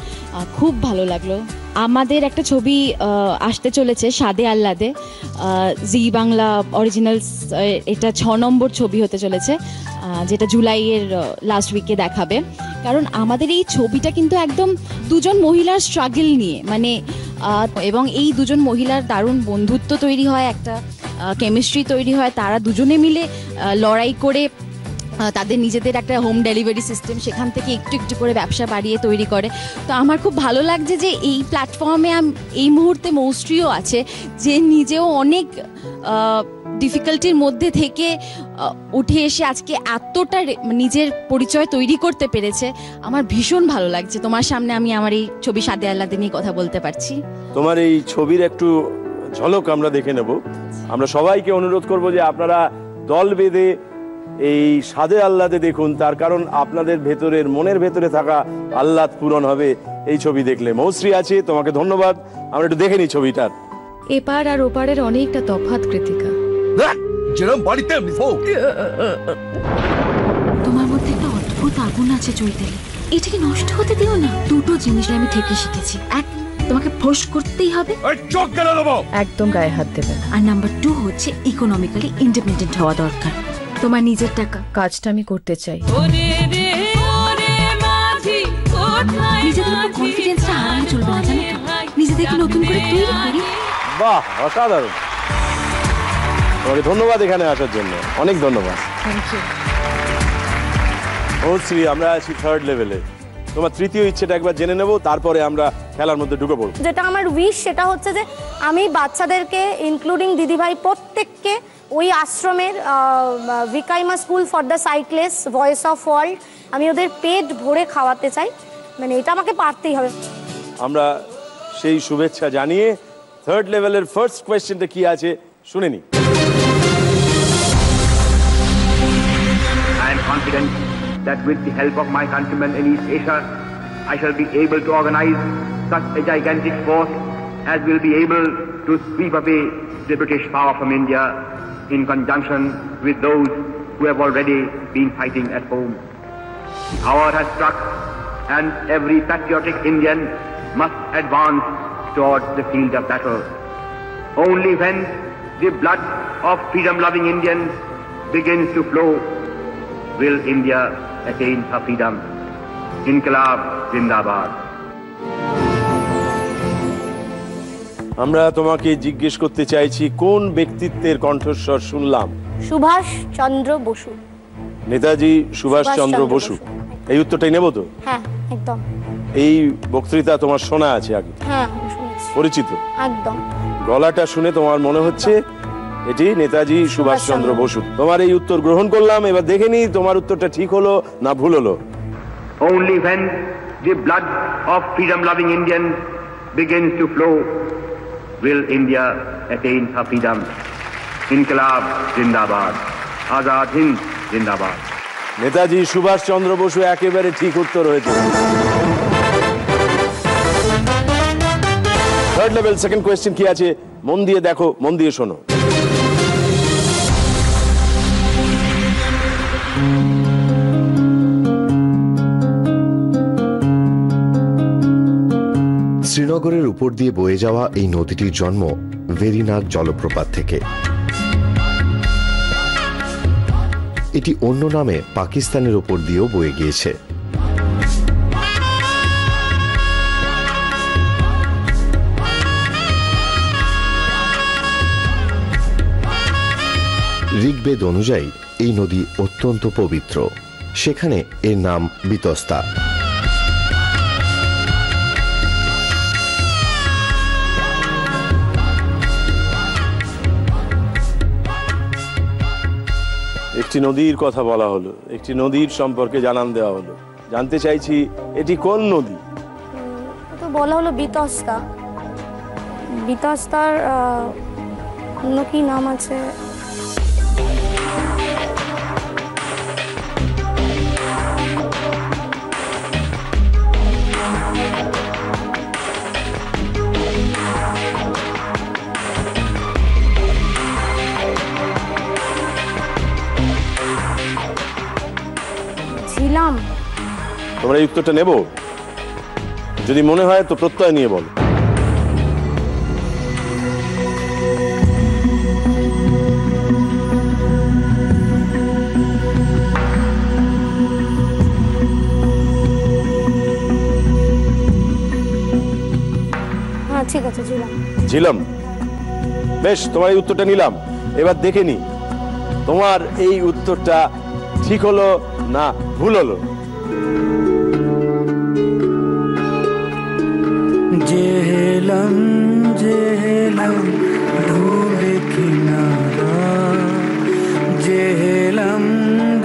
খুব ভালো লাগলো। আমাদের একটা ছবি আসতে চলেছে স্বাদে আহ্লাদে, জি বাংলা অরিজিনালস, এটা 6 নম্বর ছবি হতে চলেছে, যেটা জুলাইয়ের লাস্ট উইকে দেখাবে। কারণ আমাদের এই ছবিটা কিন্তু একদম দুজন মহিলার স্ট্রাগল নিয়ে, মানে এবং এই দুজন মহিলার দারুণ বন্ধুত্ব তৈরি হয়, একটা কেমিস্ট্রি তৈরি হয়, তারা দুজনে মিলে লড়াই করে তাদের নিজেদের একটা হোম ডেলিভারি সিস্টেম, সেখান থেকে একটু একটু করে ব্যবসা বাড়িয়ে তৈরি করে। তো আমার খুব ভালো লাগছে যে এই প্ল্যাটফর্মে এই মুহূর্তে মৌশ্রীও আছে, যে নিজেও অনেক ডিফিকাল্টির মধ্যে থেকে উঠে এসে আজকে এতটা নিজের পরিচয় তৈরি করতে পেরেছে। আমার ভীষণ ভালো লাগছে তোমার সামনে আমি আমার এই ছবি স্বাদে আহ্লাদে নিয়ে কথা বলতে পারছি। তোমার এই ছবির একটু ঝলক আমরা দেখে নেব। আমরা সবাইকে অনুরোধ করব যে আপনারা দল বেঁধে এই স্বাদে আহ্লাদে দেখুন, তার কারণ আপনাদের ভেতরের মনের ভেতরে থাকা আহ্লাদ পূরণ হবে এই ছবি দেখলে। মৌশ্রী আছে, তোমাকে ধন্যবাদ। আমরা একটু দেখে নিই ছবিটার। এপার আর ওপারের অনেকটা তফাৎ কৃতিকা। তোমার মধ্যে একটা অদ্ভুত আগুন আছে চৈতালি, এটাকে নষ্ট হতে দিও না। দুটো জিনিস আমি থেকে শিখেছি, এক তোমাকে ফোর্স করতেই হবে, একদম গায়ে হাত দেবে না, আর নাম্বার 2 হচ্ছে ইকোনমিক্যালি ইন্ডিপেন্ডেন্ট হওয়া দরকার। তোমার নিজের টাকা, কাজটা আমি করতে চাই। নিজেদের উপর কনফিডেন্সটা হারালে চলবে না, জানো তো? নিজেদেরকে নতুন করে তৈরি করি। বাহ, অসাধারণ। তোমাকে ধন্যবাদ এখানে আসার জন্য, অনেক ধন্যবাদ। Thank you. মৌশ্রী, আমরা আছি 3rd লেভেলে। তোমার তৃতীয় ইচ্ছেটা একবার জেনে নেব, তারপরে আমরা খেলার মধ্যে ঢুকে পড়ব। যেটা আমার উইশ সেটা হচ্ছে যে আমি বাচ্চাদেরকে ইনক্লুডিং দিদিভাই প্রত্যেককে ওই আশ্রমের ভিকাইমা school for the sightless, voice of world, আমি ওদের পেট ভরে খাওয়াতে চাই। মানে এটা আমাকে পারতেই হবে। আমরা সেই শুভেচ্ছা জানিয়ে 3rd লেভেলের ফার্স্ট কোয়েশ্চেনটা কি আছে শুনে নি। I am confident that with the help of my countrymen in East Asia, I shall be able to organize such a gigantic force as will be able to sweep away the British power from India in conjunction with those who have already been fighting at home. The hour has struck and every patriotic Indian must advance towards the field of battle. Only when the blood of freedom-loving Indians begins to flow will India attain her freedom. Inqilab Zindabad. আমরা তোমাকে জিজ্ঞেস করতে চাইছি, কোন ব্যক্তিত্বের কণ্ঠস্বর শুনলাম? সুভাষ চন্দ্র বসু। নেতাজি সুভাষ চন্দ্র বসু। এই উত্তরটাই নেব তো? হ্যাঁ, একদম। এই বক্তৃতা তোমার শোনা আছে আগে? হ্যাঁ, শুনেছি। পরিচিত? একদম। গলাটা শুনে তোমার মনে হচ্ছে এটি নেতাজি সুভাষ চন্দ্র বসু। তোমার এই উত্তর গ্রহণ করলাম। এবার দেখে নি তোমার উত্তরটা ঠিক হলো না ভুল হলো। Only when the blood of freedom-loving Indians begins to flow will India attain her freedom. Inqilab Zindabad. Azad Hind Zindabad. Netaji Subhash চন্দ্র বসু একেবারে ঠিক উত্তর হয়েছে। 3rd লেভেল সেকেন্ড কোয়েশ্চেন কি আছে মন দিয়ে দেখো, মন দিয়ে শোনো। শ্রীনগরের উপর দিয়ে বয়ে যাওয়া এই নদীটির জন্ম ভেরিনাগ জলপ্রপাত থেকে। এটি অন্য নামে পাকিস্তানের উপর দিয়েও বয়ে গিয়েছে। ঋগ্বেদ অনুযায়ী এই নদী অত্যন্ত পবিত্র, সেখানে এর নাম বিতস্তা। একটি নদীর কথা বলা হলো, একটি নদীর সম্পর্কে জানান দেওয়া হলো। জানতে চাইছি এটি কোন নদী? তো বলা হলো বিতস্তা। বিতস্তার অন্য কি নাম আছে? তোমরা এই উত্তরটা নেব? যদি মনে হয় তো প্রত্যয় নিয়ে বলো। হ্যাঁ ঠিক আছে, ঝিলাম। ঝিলাম, বেশ, তোমার এই উত্তরটা নিলাম। এবার দেখে নি তোমার এই উত্তরটা ঠিক হলো না ভুল হলো। যেহেলাম যেহেলাম ঢুঁড় কিনারা, যেহেলাম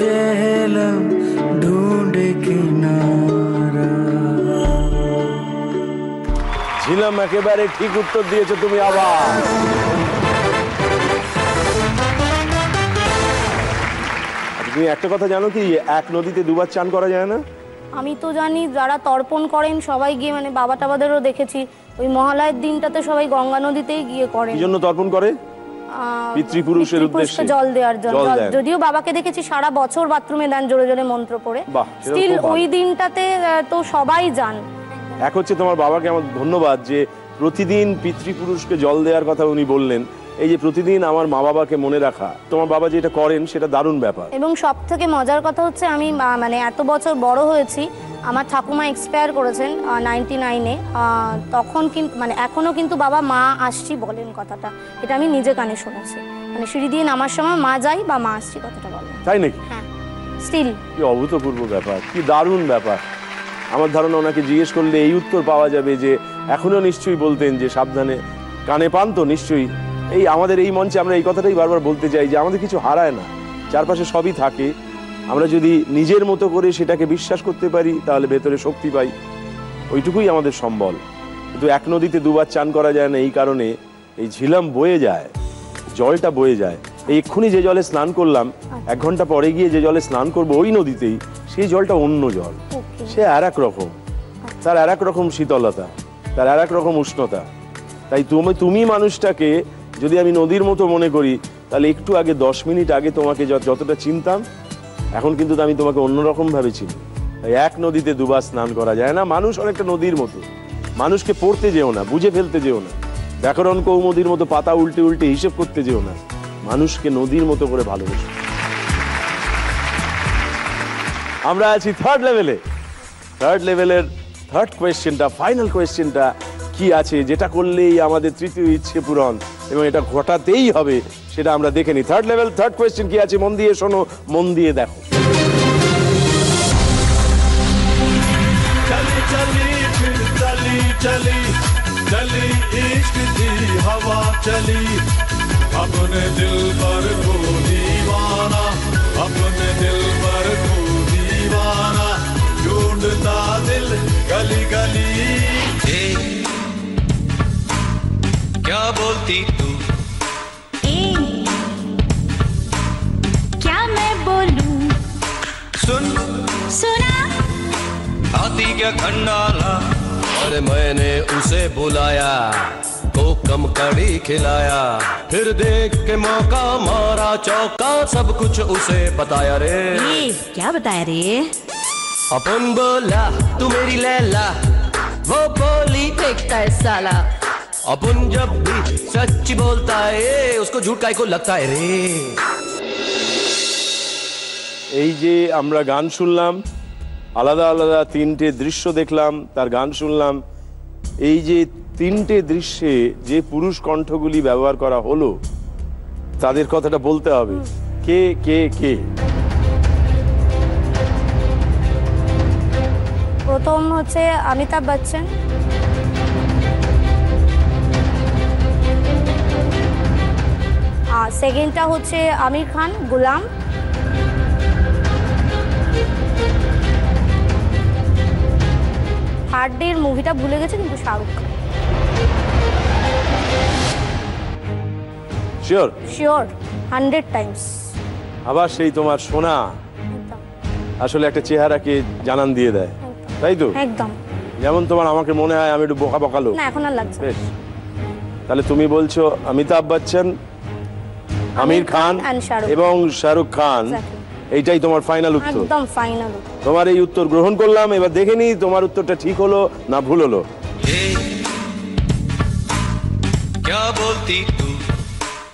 যেহেলাম ঢুঁড় কিনারা। ঝিলাম একেবারে ঠিক উত্তর দিয়েছো তুমি। আবার তুমি একটা কথা জানো কি, এক নদীতে দুবার চান করা যায় না? আমি তো জানি, যারা তর্পণ করেন সবাই গিয়ে, মানে বাবা টাবাদেরও দেখেছি ওই মহালয়ের দিনটাতে সবাই গঙ্গা নদীতেই গিয়ে করেন। কি জন্য তর্পণ করে? পিতৃপুরুষের উদ্দেশ্যে জল দেওয়ার জন্য। যদিও বাবাকে দেখেছি সারা বছর বাথরুমে দেন জোরে জোরে মন্ত্র পড়ে, স্টিল ওই দিনটাতে তো সবাই যান। এক হচ্ছে তোমার বাবাকে আমার ধন্যবাদ যে প্রতিদিন পিতৃপুরুষকে জল দেওয়ার কথা উনি বললেন। এই যে প্রতিদিন আমার মা বাবাকে মনে রাখা, তোমার বাবা যেটা করেন সেটা দারুণ ব্যাপার। এবং সব থেকে মজার কথা হচ্ছে, আমি মানে এত বছর বড় হয়েছি, আমার ঠাকুমা এক্সপায়ার করেছেন 99-এ, তখন কিন্তু মানে এখনো কিন্তু বাবা মা আসছি বলেন কথাটা, এটা আমি নিজে কানে শুনেছি। মানে সিঁড়ি দিয়ে নামার সময় মা যাই বা মা আসছি কথাটা বলেন। তাই নাকি? হ্যাঁ, স্টিল। কি অভূতপূর্ব ব্যাপার, কি দারুণ ব্যাপার। আমার ধারণা ওনাকে জিজ্ঞেস করলে এই উত্তর পাওয়া যাবে যে এখনো নিশ্চয়ই বলতেন যে সাবধানে, কানে পান তো নিশ্চয়ই। এই আমাদের এই মঞ্চে আমরা এই কথাটাই বারবার বলতে চাই যে আমাদের কিছু হারায় না, চারপাশে সবই থাকে। আমরা যদি নিজের মতো করে সেটাকে বিশ্বাস করতে পারি তাহলে ভেতরে শক্তি পাই, ওইটুকুই আমাদের সম্বল। কিন্তু এক নদীতে দুবার চান করা যায় না, এই কারণে এই ঝিলাম বয়ে যায়, জলটা বয়ে যায়। এই এক্ষুনি যে জলে স্নান করলাম, 1 ঘন্টা পরে গিয়ে যে জলে স্নান করবো ওই নদীতেই, সেই জলটা অন্য জল, সে আর এক রকম, তার আর এক রকম শীতলতা, তার আর এক রকম উষ্ণতা। তাই তুমি মানুষটাকে যদি আমি নদীর মতো মনে করি, তাহলে একটু আগে 10 মিনিট আগে তোমাকে যতটা চিনতাম, এখন কিন্তু আমি তোমাকে অন্যরকম ভাবে চিনি। তাই এক নদীতে দুবার স্নান করা যায় না। মানুষ অনেকটা নদীর মতো, মানুষকে পড়তে যেও না, বুঝে ফেলতে যেও না, ব্যাকরণ কৌমুদীর মতো পাতা উল্টে উল্টে হিসেব করতে যেও না, মানুষকে নদীর মতো করে ভালোবাসো। আমরা আছি থার্ড লেভেলে। থার্ড লেভেলের থার্ড কোয়েশ্চেনটা, ফাইনাল কোয়েশ্চেনটা কি আছে, যেটা করলেই আমাদের তৃতীয় ইচ্ছে পূরণ এবং এটা ঘটাতেই হবে, সেটা আমরা দেখে নিই। থার্ড লেভেল থার্ড কোয়েশ্চেন কি আছে, মন দিয়ে শোনো, মন দিয়ে দেখো। चली चली फिर चली चली चली इश्क की हवा चली अपने दिल पर को दीवाना अपने दिल पर को दीवाना ढूंढता दिल गली गली। क्या बोलती तू? क्या मैं बोलूं? सुन सुना आती क्या खंडाला। अरे मैंने उसे बुलाया तो कम कड़ी खिलाया फिर देख के मौका मारा चौका सब कुछ उसे बताया रे। क्या बताया रे? अपन बोला तू मेरी लैला वो बोली देखता है साला अपन जब भी सच बोलता है उसको झूठ काहे को लगता है रे। এই যে আমরা গান শুনলাম, আলাদা আলাদা 3টে দৃশ্য দেখলাম, তার গান শুনলাম, এই যে 3টে দৃশ্যে যে পুরুষ কণ্ঠগুলি ব্যবহার করা হলো তাদের কথাটা বলতে হবে। কে কে কে? প্রথম হচ্ছে অমিতাভ বচ্চন, আর সেকেন্ডটা হচ্ছে আমির খান গুলাম, থার্ড ডে মুভিটা ভুলে গেছে কিন্তু Shahrukh Khan. Sure? Sure 100 Times. আবার সেই তোমার সোনা আসলে একটা চেহারাকে জানান দিয়ে দেয়, তাই তো? একদম। যেমন তোমার আমাকে মনে হয় আমি একটু বোকা বোকা লোক। না, এখন আর লাগছে। বেশ, তাহলে তুমি বলছো অমিতাভ বচ্চন, আমির খান এবং শাহরুখ খান এইটাই তোমার ফাইনাল উত্তর? একদম ফাইনাল। তোমার এই উত্তর গ্রহণ করলাম। এবার দেখে নি তোমার উত্তরটা ঠিক হলো না ভুল হলো।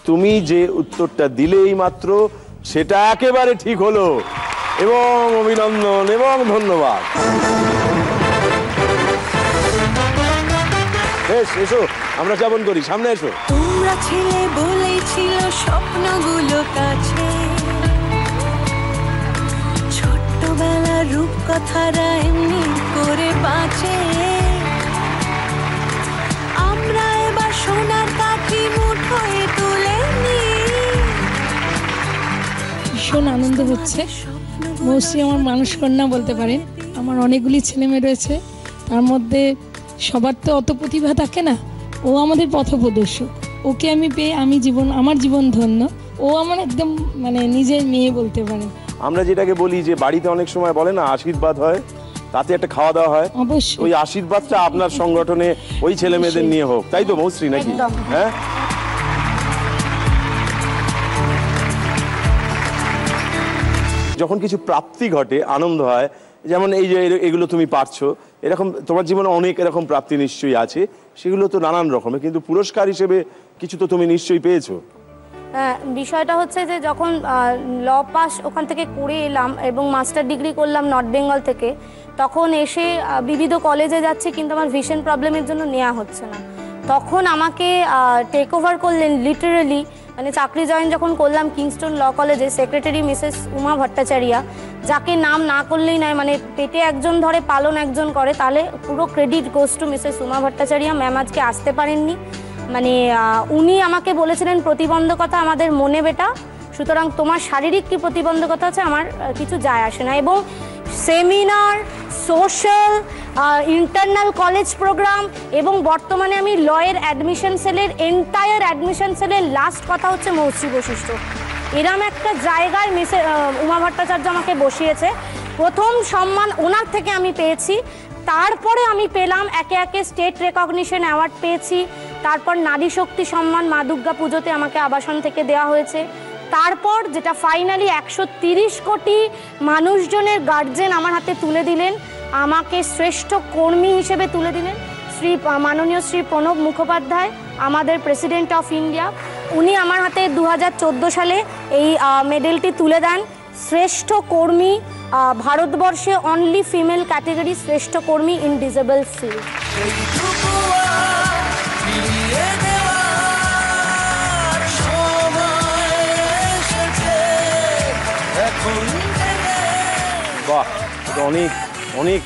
তুমি যে উত্তরটা দিলে এই মাত্র সেটা একেবারে ঠিক হলো এবং অভিনন্দন এবং ধন্যবাদ। বেশ, এসো আমরা যাপন করি, সামনে এসো। তোমরা ছেলে বলেছিল স্বপ্নগুলো কাছে, ছোট্টবেলার রূপকথারা এমনি করে বাঁচে, আমরা এবার সোনার কাঠি মুঠোয় তুলে নি। ভীষণ আনন্দ হচ্ছে। মৌসি আমার মানুষ কন্যা বলতে পারেন। আমার অনেকগুলি ছেলেমেয়ে রয়েছে, তার মধ্যে সবার তো অত প্রতিভা থাকে না। ও আমাদের পথপ্রদর্শক। ওকে আমি পেয়ে আমার জীবন ধন্য। ও আমার একদম মানে নিজের মেয়ে বলতে পারেন। আমরা যেটাকে বলি যে বাড়িতে অনেক সময় বলে না আশীর্বাদ হয়, তাতে একটা খাওয়া দাওয়া হয়, অবশ্যই ওই আশীর্বাদটা আপনার সংগঠনে ওই ছেলে মেয়েদের নিয়ে হোক, তাই তো মৌশ্রী নাকি? হ্যাঁ, যখন কিছু প্রাপ্তি ঘটে আনন্দ হয়, যেমন এই যে এগুলো তুমি পারছো, এরকম তোমার জীবনে অনেক এরকম প্রাপ্তি নিশ্চয়ই আছে, সেগুলো তো নানান রকমের, কিন্তু পুরস্কার হিসেবে কিছু তো তুমি নিশ্চয়ই পেয়েছো। বিষয়টা হচ্ছে যে যখন ল পাস ওখান থেকে করে এলাম এবং মাস্টার ডিগ্রি করলাম নর্থ বেঙ্গল থেকে, তখন এসে বিবিধ কলেজে যাচ্ছে কিন্তু আমার ভিশন প্রবলেমের জন্য নেওয়া হচ্ছে না। তখন আমাকে টেক ওভার করলেন লিটারেলি, মানে চাকরি জয়েন যখন করলাম কিংস্টন ল কলেজে, সেক্রেটারি মিসেস উমা ভট্টাচার্যা, যাকে নাম না করলেই নয়, মানে পেটে একজন ধরে পালন একজন করে, তাহলে পুরো credit goes to Mrs Uma Bhattacharya. Ma'am আজকে আসতে পারেননি, মানে উনি আমাকে বলেছিলেন প্রতিবন্ধকতা আমাদের মনে বেটা, সুতরাং তোমার শারীরিক কি প্রতিবন্ধকতা আছে আমার কিছু যায় আসে না। এবং seminar, social, internal college program এবং বর্তমানে আমি লয়ের অ্যাডমিশন সেলের এন্টায়ার অ্যাডমিশন সেলের লাস্ট কথা হচ্ছে মৌশ্রী বশিষ্ঠ। এরম একটা জায়গায় উমা ভট্টাচার্য আমাকে বসিয়েছে। প্রথম সম্মান ওনার থেকে আমি পেয়েছি, তারপরে আমি পেলাম একে একে স্টেট রেকগনিশন অ্যাওয়ার্ড পেয়েছি, তারপর নারী শক্তি সম্মান মা দুর্গা পুজোতে আমাকে আবাসন থেকে দেওয়া হয়েছে, তারপর যেটা ফাইনালি 130 কোটি মানুষজনের গার্জেন আমার হাতে তুলে দিলেন, আমাকে শ্রেষ্ঠ কর্মী হিসেবে তুলে দিলেন মাননীয় শ্রী প্রণব মুখোপাধ্যায়, আমাদের প্রেসিডেন্ট অফ ইন্ডিয়া। উনি আমার হাতে 2014 সালে এই মেডেলটি তুলে দেন। শ্রেষ্ঠ কর্মী, ভারতবর্ষে অনলি ফিমেল ক্যাটেগরি শ্রেষ্ঠ কর্মী ইন ডিসেবল ফিল্ড। বাহ, অনেক অনেক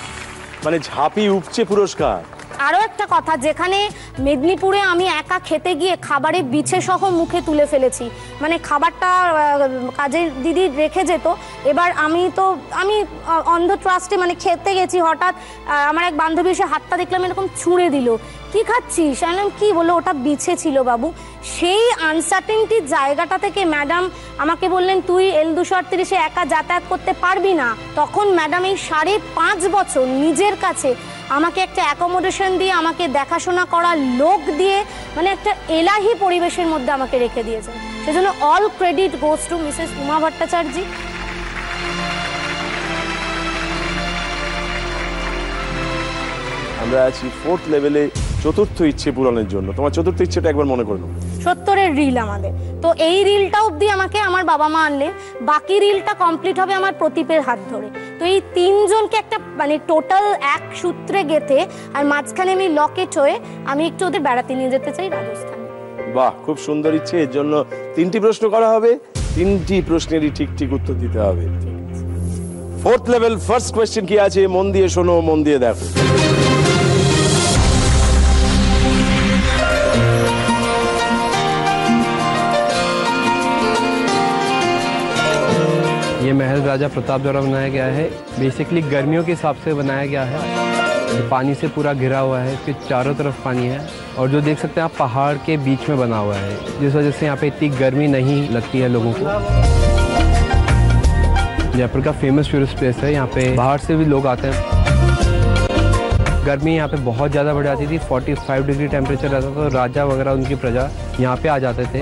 মানে ঝাঁপি উপচে পুরস্কার। আরও একটা কথা, যেখানে মেদিনীপুরে আমি একা খেতে গিয়ে খাবারে বিছে সহ মুখে তুলে ফেলেছি, মানে খাবারটা কাজের দিদি রেখে যেত, এবার আমি অন্ধ ট্রাস্টে মানে খেতে গেছি, হঠাৎ আমার এক বান্ধবী এসে হাতটা দেখলাম এরকম ছুঁড়ে দিল, কি খাচ্ছিস? আমি কি বললো, ওটা বিছে ছিল বাবু। সেই আনসার্টেনটির জায়গাটা থেকে ম্যাডাম আমাকে বললেন তুই L238-এ একা যাতায়াত করতে পারবি না। তখন ম্যাডাম এই 5.5 বছর নিজের কাছে আমাকে একটা অ্যাকোমোডেশন দিয়ে, আমাকে দেখাশোনা করার লোক দিয়ে, মানে একটা এলাহি পরিবেশের মধ্যে আমাকে রেখে দিয়েছেন। সেজন্য all credit goes to Mrs Uma Bhattacharya. আমরা আছি 4th লেভেলে চতুর্থ ইচ্ছে পূরণের জন্য। তোমার চতুর্থ ইচ্ছেটা একবার মনে করে নাও। 70-এর রিল আমাদের, তো এই রিলটা অবধি আমাকে আমার বাবা মা আনলেন, বাকি রিলটা কমপ্লিট হবে আমার প্রদীপের হাত ধরে। তো এই তিনজনকে একটা মানে টোটাল এক সূত্রে গেঁথে আর মাঝখানে আমি লকেট হয়ে আমি একটু ওদের বেড়াতে নিয়ে যেতে চাই রাজস্থানে। বাহ, খুব সুন্দর ইচ্ছে। এর জন্য 3টি প্রশ্ন করা হবে, 3টি প্রশ্নেরই ঠিক ঠিক উত্তর দিতে হবে। 4th লেভেল ফার্স্ট কোয়েশ্চেন কি আছে, মন দিয়ে শোনো, মন দিয়ে দেখো। ये महल राजा प्रताप द्वारा बनाया गया है। बेसिकली गर्मियों के हिसाब से बनाया गया है। पानी से पूरा घिरा हुआ है, इसके चारों तरफ पानी है और जो देख सकते हैं आप पहाड़ के बीच में बना हुआ है, जिस वजह से यहाँ पे इतनी गर्मी नहीं लगती है लोगों को। जयपुर का फेमस टूरिस्ट प्लेस है, यहाँ पे बाहर से भी लोग आते हैं। गर्मी यहाँ पे बहुत ज़्यादा बढ़ जाती थी, 45 डिग्री टेम्परेचर रहता था, तो राजा वगैरह उनकी प्रजा यहाँ पे आ जाते थे।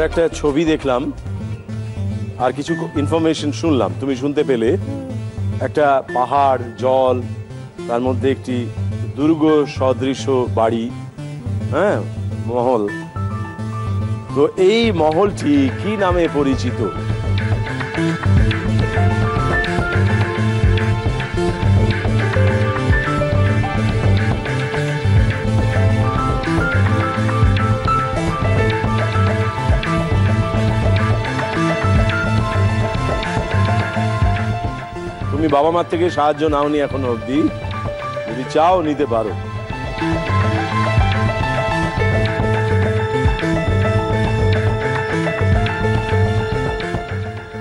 আমরা একটা ছবি দেখলাম আর কিছু ইনফরমেশন শুনলাম, তুমি শুনতে পেলে একটা পাহাড়, জল, তার মধ্যে একটি দুর্গ সদৃশ বাড়ি, হ্যাঁ, মহল। তো এই মহলটি কি নামে পরিচিত? তুমি বাবা মার থেকে সাহায্য নাওনি এখনো অবধি, যদি চাও নিতে পারো।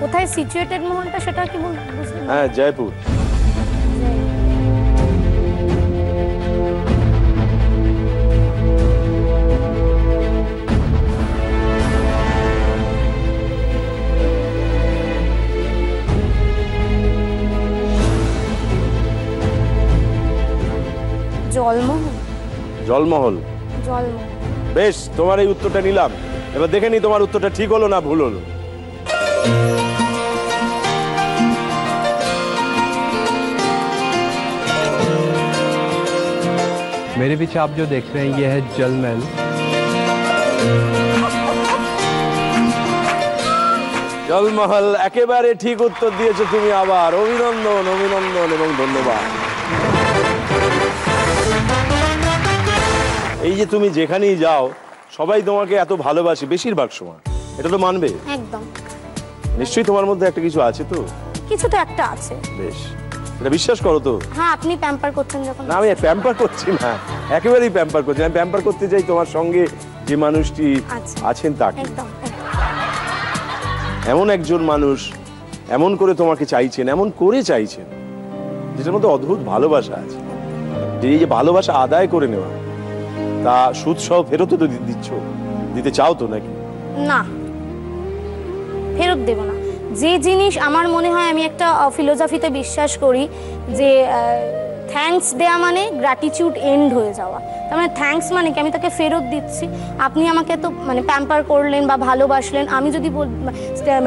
কোথায় সিচুয়েটেড মহলটা সেটা কি বুঝলেন? হ্যাঁ, জয়পুর। জলমহল। জলমহল। জলমহল। বেশ, তোমার এই উত্তরটা নিলাম। এবার দেখে নি তোমার উত্তরটা ঠিক হলো না ভুল হলো। मेरे पीछे आप जो देख रहे हैं ये है जल महल। জলমহল, একেবারে ঠিক উত্তর দিয়েছো তুমি। আবার অভিনন্দন, অভিনন্দন এবং ধন্যবাদ। এই যে তুমি যেখানেই যাও সবাই তোমাকে এত ভালোবাসে বেশিরভাগ সময়, এটা তো মানবে। একদম। নিশ্চয়ই তোমার মধ্যে একটা কিছু আছে তো? কিছু তো একটা আছে। বেশ, এটা বিশ্বাস করো তো? হ্যাঁ, আপনি প্যাম্পার করছেন যখন। না, আমি প্যাম্পার করছি না, একেবারেই প্যাম্পার করছি। আমি প্যাম্পার করতে চাই তোমার সঙ্গে যে মানুষটি আছেন তাকে। এমন একজন মানুষ এমন করে তোমাকে চাইছেন, এমন করে চাইছেন, যেটার মধ্যে অদ্ভুত ভালোবাসা আছে। এই যে ভালোবাসা আদায় করে নেওয়া, তা সুদ সহ ফেরতও তো দিচ্ছ, দিতে চাও তো নাকি? না, ফেরত দেব না। যে জিনিস আমার মনে হয়, আমি একটা ফিলোসফিতে বিশ্বাস করি যে থ্যাঙ্কস দেয়া মানে গ্র্যাটিটিউড এন্ড হয়ে যাওয়া। তার মানে থ্যাঙ্কস মানে কি, আমি তাকে ফেরত দিচ্ছি। আপনি আমাকে তো মানে প্যাম্পার করলেন বা ভালোবাসলেন, আমি যদি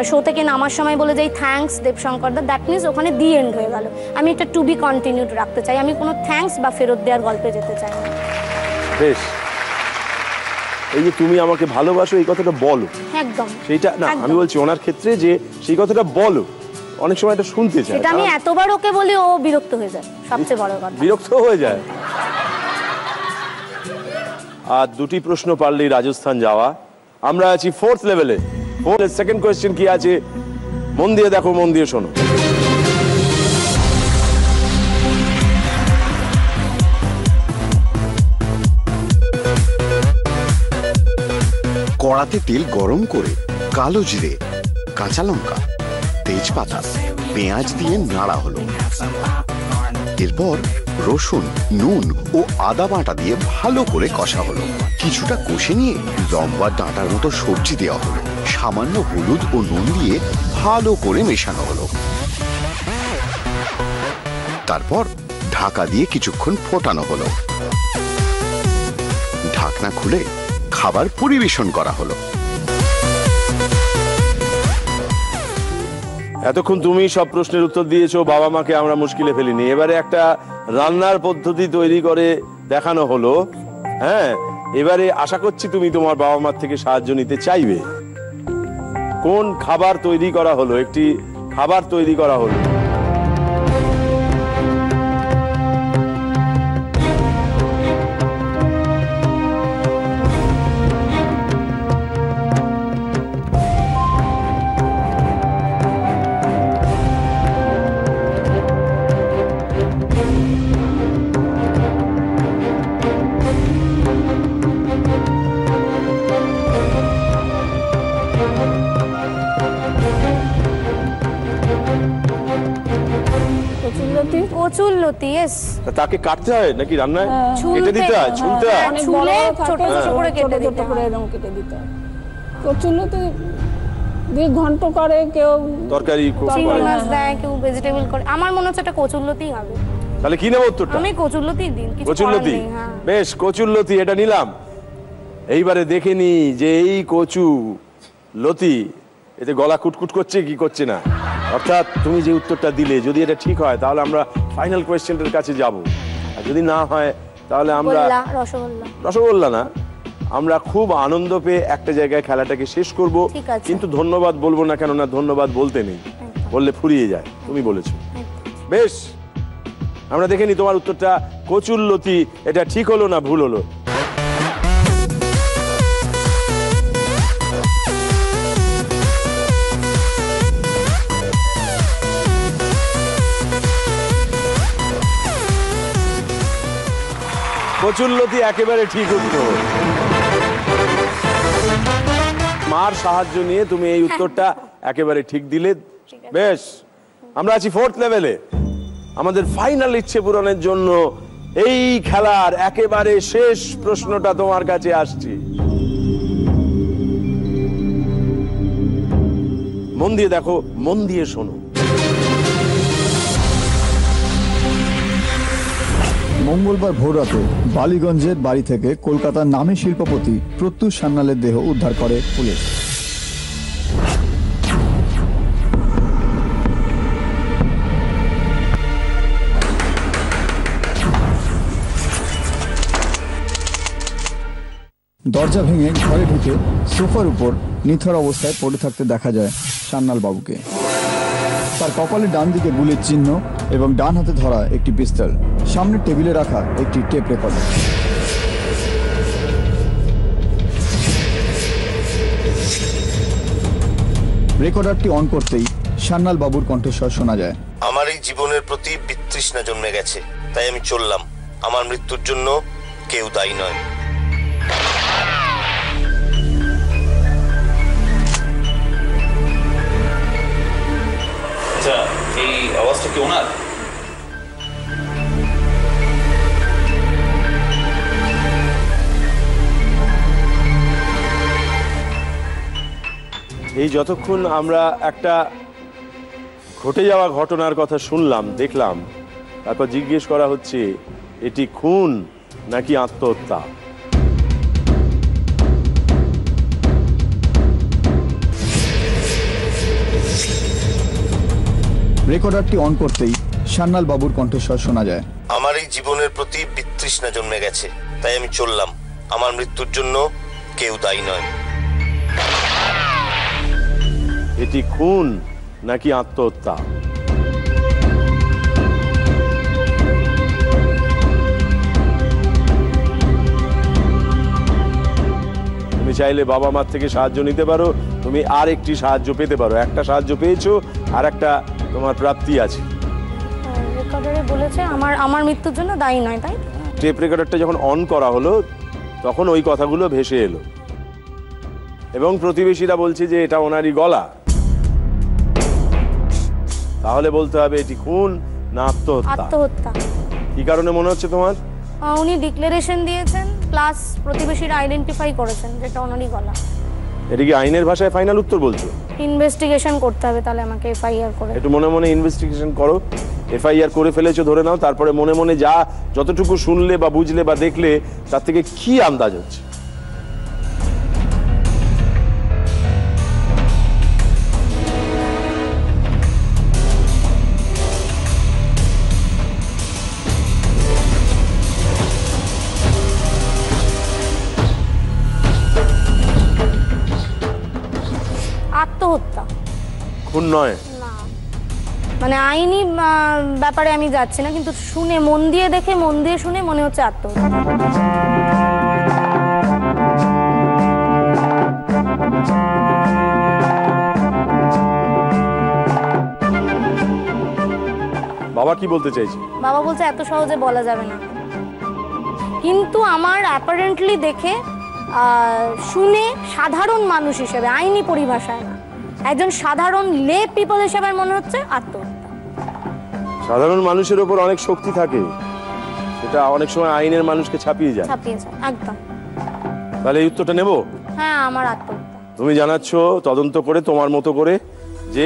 শো থেকে নামার সময় বলে যাই থ্যাঙ্কস দেবশঙ্কর দা, দ্যাট মিনস ওখানে দি এন্ড হয়ে গেল। আমি একটা টু বি কন্টিনিউড রাখতে চাই, আমি কোনো থ্যাঙ্কস বা ফেরত দেওয়ার গল্পে যেতে চাই না। বেশ, এই যে তুমি আমাকে ভালোবাসো এই কথাটা বলো। একদম। সেইটা না, আমি বলছি ওনার ক্ষেত্রে যে সেই কথাটা বলো, অনেক সময় এটা শুনতে চাই। এটা আমি এতবার ওকে বলি ও বিরক্ত হয়ে যায়, সবচেয়ে বড় কথা। বিরক্ত হয়ে যায়। আর দুটি প্রশ্ন পারলেই রাজস্থান যাওয়া। আমরা আছি ফোর্থ লেভেলে। সেকেন্ড কোয়েশ্চেন কি আছে মন দিয়ে দেখো, মন দিয়ে শোনো। কড়াতে তেল গরম করে কালো জিরে, কাঁচা লঙ্কা, তেজপাতা, পেঁয়াজ দিয়ে নাড়া হলো। এরপর রসুন, নুন ও আদা বাটা দিয়ে ভালো করে কষা হলো। কিছুটা কষে নিয়ে লম্বা ডাঁটার মতো সবজি দেওয়া হলো। সামান্য হলুদ ও নুন দিয়ে ভালো করে মেশানো হলো। তারপর ঢাকা দিয়ে কিছুক্ষণ ফোটানো হলো। ঢাকনা খুলে খাবার পরিবেশন করা হলো। এতক্ষণ তুমি সব প্রশ্নের উত্তর দিয়েছো, বাবা মাকে আমরা মুশকিলে ফেলিনি। এবারে একটা রান্নার পদ্ধতি তৈরি করে দেখানো হলো। হ্যাঁ, এবারে আশা করছি তুমি তোমার বাবা মার থেকে সাহায্য নিতে চাইবে। কোন খাবার তৈরি করা হলো? একটি খাবার তৈরি করা হলো। কচুরলতি, यस। তাকে কাটতে হয় নাকি রান্নায়? কেটে দিতে হয়, ছুলতে হয়, ছুলে ছোট ছোট করে কেটে দিতে হয়, এরকম কেটে দিতে হয়। কচুরলতি দিয়ে ঘন্ট করে, কেউ তরকারি চিংড়ি মাছ দেয়, কেউ ভেজিটেবল করে। আমার মনে হচ্ছে এটা কচুরলতি হবে। তাহলে কি নেব উত্তরটা? আমি কচুরলতি দিন, কিছু কচুরলতি। বেশ, কচুরলতি এটা নিলাম। এইবারে দেখে নি যে এই কচু লতি এতে গলা কুটকুট করছে কি করছে না, অর্থাৎ তুমি যে উত্তরটা দিলে যদি এটা ঠিক হয় তাহলে আমরা ফাইনাল কোয়েশ্চেনটার কাছে যাব, আর যদি না হয় তাহলে আমরা রসগোল্লা না, আমরা খুব আনন্দ পেয়ে একটা জায়গায় খেলাটাকে শেষ করব। কিন্তু ধন্যবাদ বলবো না, কেননা ধন্যবাদ বলতে নেই, বললে ফুরিয়ে যায়। তুমি বলেছো, বেশ আমরা দেখে নি তোমার উত্তরটা কচুরলতি এটা ঠিক হলো না ভুল হলো। কচুরলতি একেবারে ঠিক উত্তর। মার সাহায্য নিয়ে তুমি এই উত্তরটা একেবারে ঠিক দিলে। বেশ, আমরা আছি 4th লেভেলে। আমাদের ফাইনাল ইচ্ছে পূরণের জন্য এই খেলার একেবারে শেষ প্রশ্নটা তোমার কাছে আসছে। মন দিয়ে দেখো, মন দিয়ে শোনো। মঙ্গলবার ভোররাতে বালিগঞ্জের বাড়ি থেকে কলকাতার নামী শিল্পপতি প্রত্যুষ সান্যালের দেহ উদ্ধার করে পুলিশ। দরজা ভেঙে ঘরে ঢুকে সোফার উপর নিথর অবস্থায় পড়ে থাকতে দেখা যায় সান্যাল বাবুকে। তার কপালে ডান দিকে বুলেট চিহ্ন এবং ডান হাতে ধরা একটি পিস্তল, সামনে টেবিলে রাখা একটি টেপ রেকর্ডার। রেকর্ডারটি অন করতেই সান্যাল বাবুর কণ্ঠস্বর শোনা যায়। আমার এই জীবনের প্রতি বিতৃষ্ণা জন্মে গেছে, তাই আমি চললাম। আমার মৃত্যুর জন্য কেউ দায়ী নয়। আচ্ছা, এই আওয়াজটা কি ওনার? এই যতক্ষণ আমরা একটা ঘটে যাওয়া ঘটনার কথা শুনলাম, দেখলাম, তারপর জিজ্ঞেস করা হচ্ছে এটি খুন নাকি আত্মহত্যা। রেকর্ডারটি অন করতেই সান্যাল বাবুর কণ্ঠস্বর শোনা যায়। আমার এই জীবনের প্রতি বিতৃষ্ণা জন্মে গেছে, তাই আমি চললাম। আমার মৃত্যুর জন্য কেউ দায়ী নয়। এটি খুন নাকি আত্মহত্যা? তুমি চাইলে বাবা মার থেকে সাহায্য নিতে পারো, তুমি আর একটি সাহায্য পেতে পারো। একটা সাহায্য পেয়েছো, আর একটা তোমার প্রাপ্তি আছে। রেকর্ডারে বলেছে আমার মৃত্যুর জন্য দায়ী নয়, তাই? টেপ রেকর্ডারটা যখন অন করা হলো তখন ওই কথাগুলো ভেসে এলো এবং প্রতিবেশীরা বলছে যে এটা ওনারই গলা। তাহলে বলতে হবে এটি খুন না আত্মহত্যা। আত্মহত্যা। কি কারণে মনে হচ্ছে তোমার? উনি ডিক্লারেশন দিয়েছেন, প্লাস প্রতিবেশীরা আইডেন্টিফাই করেছেন যেটা ওনারই গলা। এটা কি আইনের ভাষায় ফাইনাল উত্তর বলছো? ইনভেস্টিগেশন করতে হবে, তাহলে আমাকে এফআইআর করে। একটু মনে মনে ইনভেস্টিগেশন করো। এফআইআর করে ফেলেছো ধরে নাও, তারপরে মনে মনে যা যতটুকু শুনলে বা বুঝলে বা দেখলে তার থেকে কি আন্দাজ হচ্ছে? আত্মহত্যা। খুন নয়? মানে আইনি ব্যাপারে আমি যাচ্ছি না, কিন্তু শুনে মন দিয়ে দেখে মন দিয়ে শুনে মনে হচ্ছে আত্মহত্যা। বাবা কি বলতে চাইছে? বাবা বলছে এত সহজে বলা যাবে না, কিন্তু আমার অ্যাপারেন্টলি দেখে শুনে সাধারণ মানুষ হিসেবে, আইনি পরিভাষায় না, একজন সাধারণ লে পিপল হিসেবে মনে হচ্ছে আত্মহত্যা। সাধারণ মানুষের উপর অনেক শক্তি থাকে, সেটা অনেক সময় আইনের মানুষকে ছাপিয়ে যায়। একদম। তাহলে এই উত্তরটা নেব? হ্যাঁ, আমার আত্মহত্যা। তুমি জানাচ্ছ তদন্ত করে তোমার মতো করে যে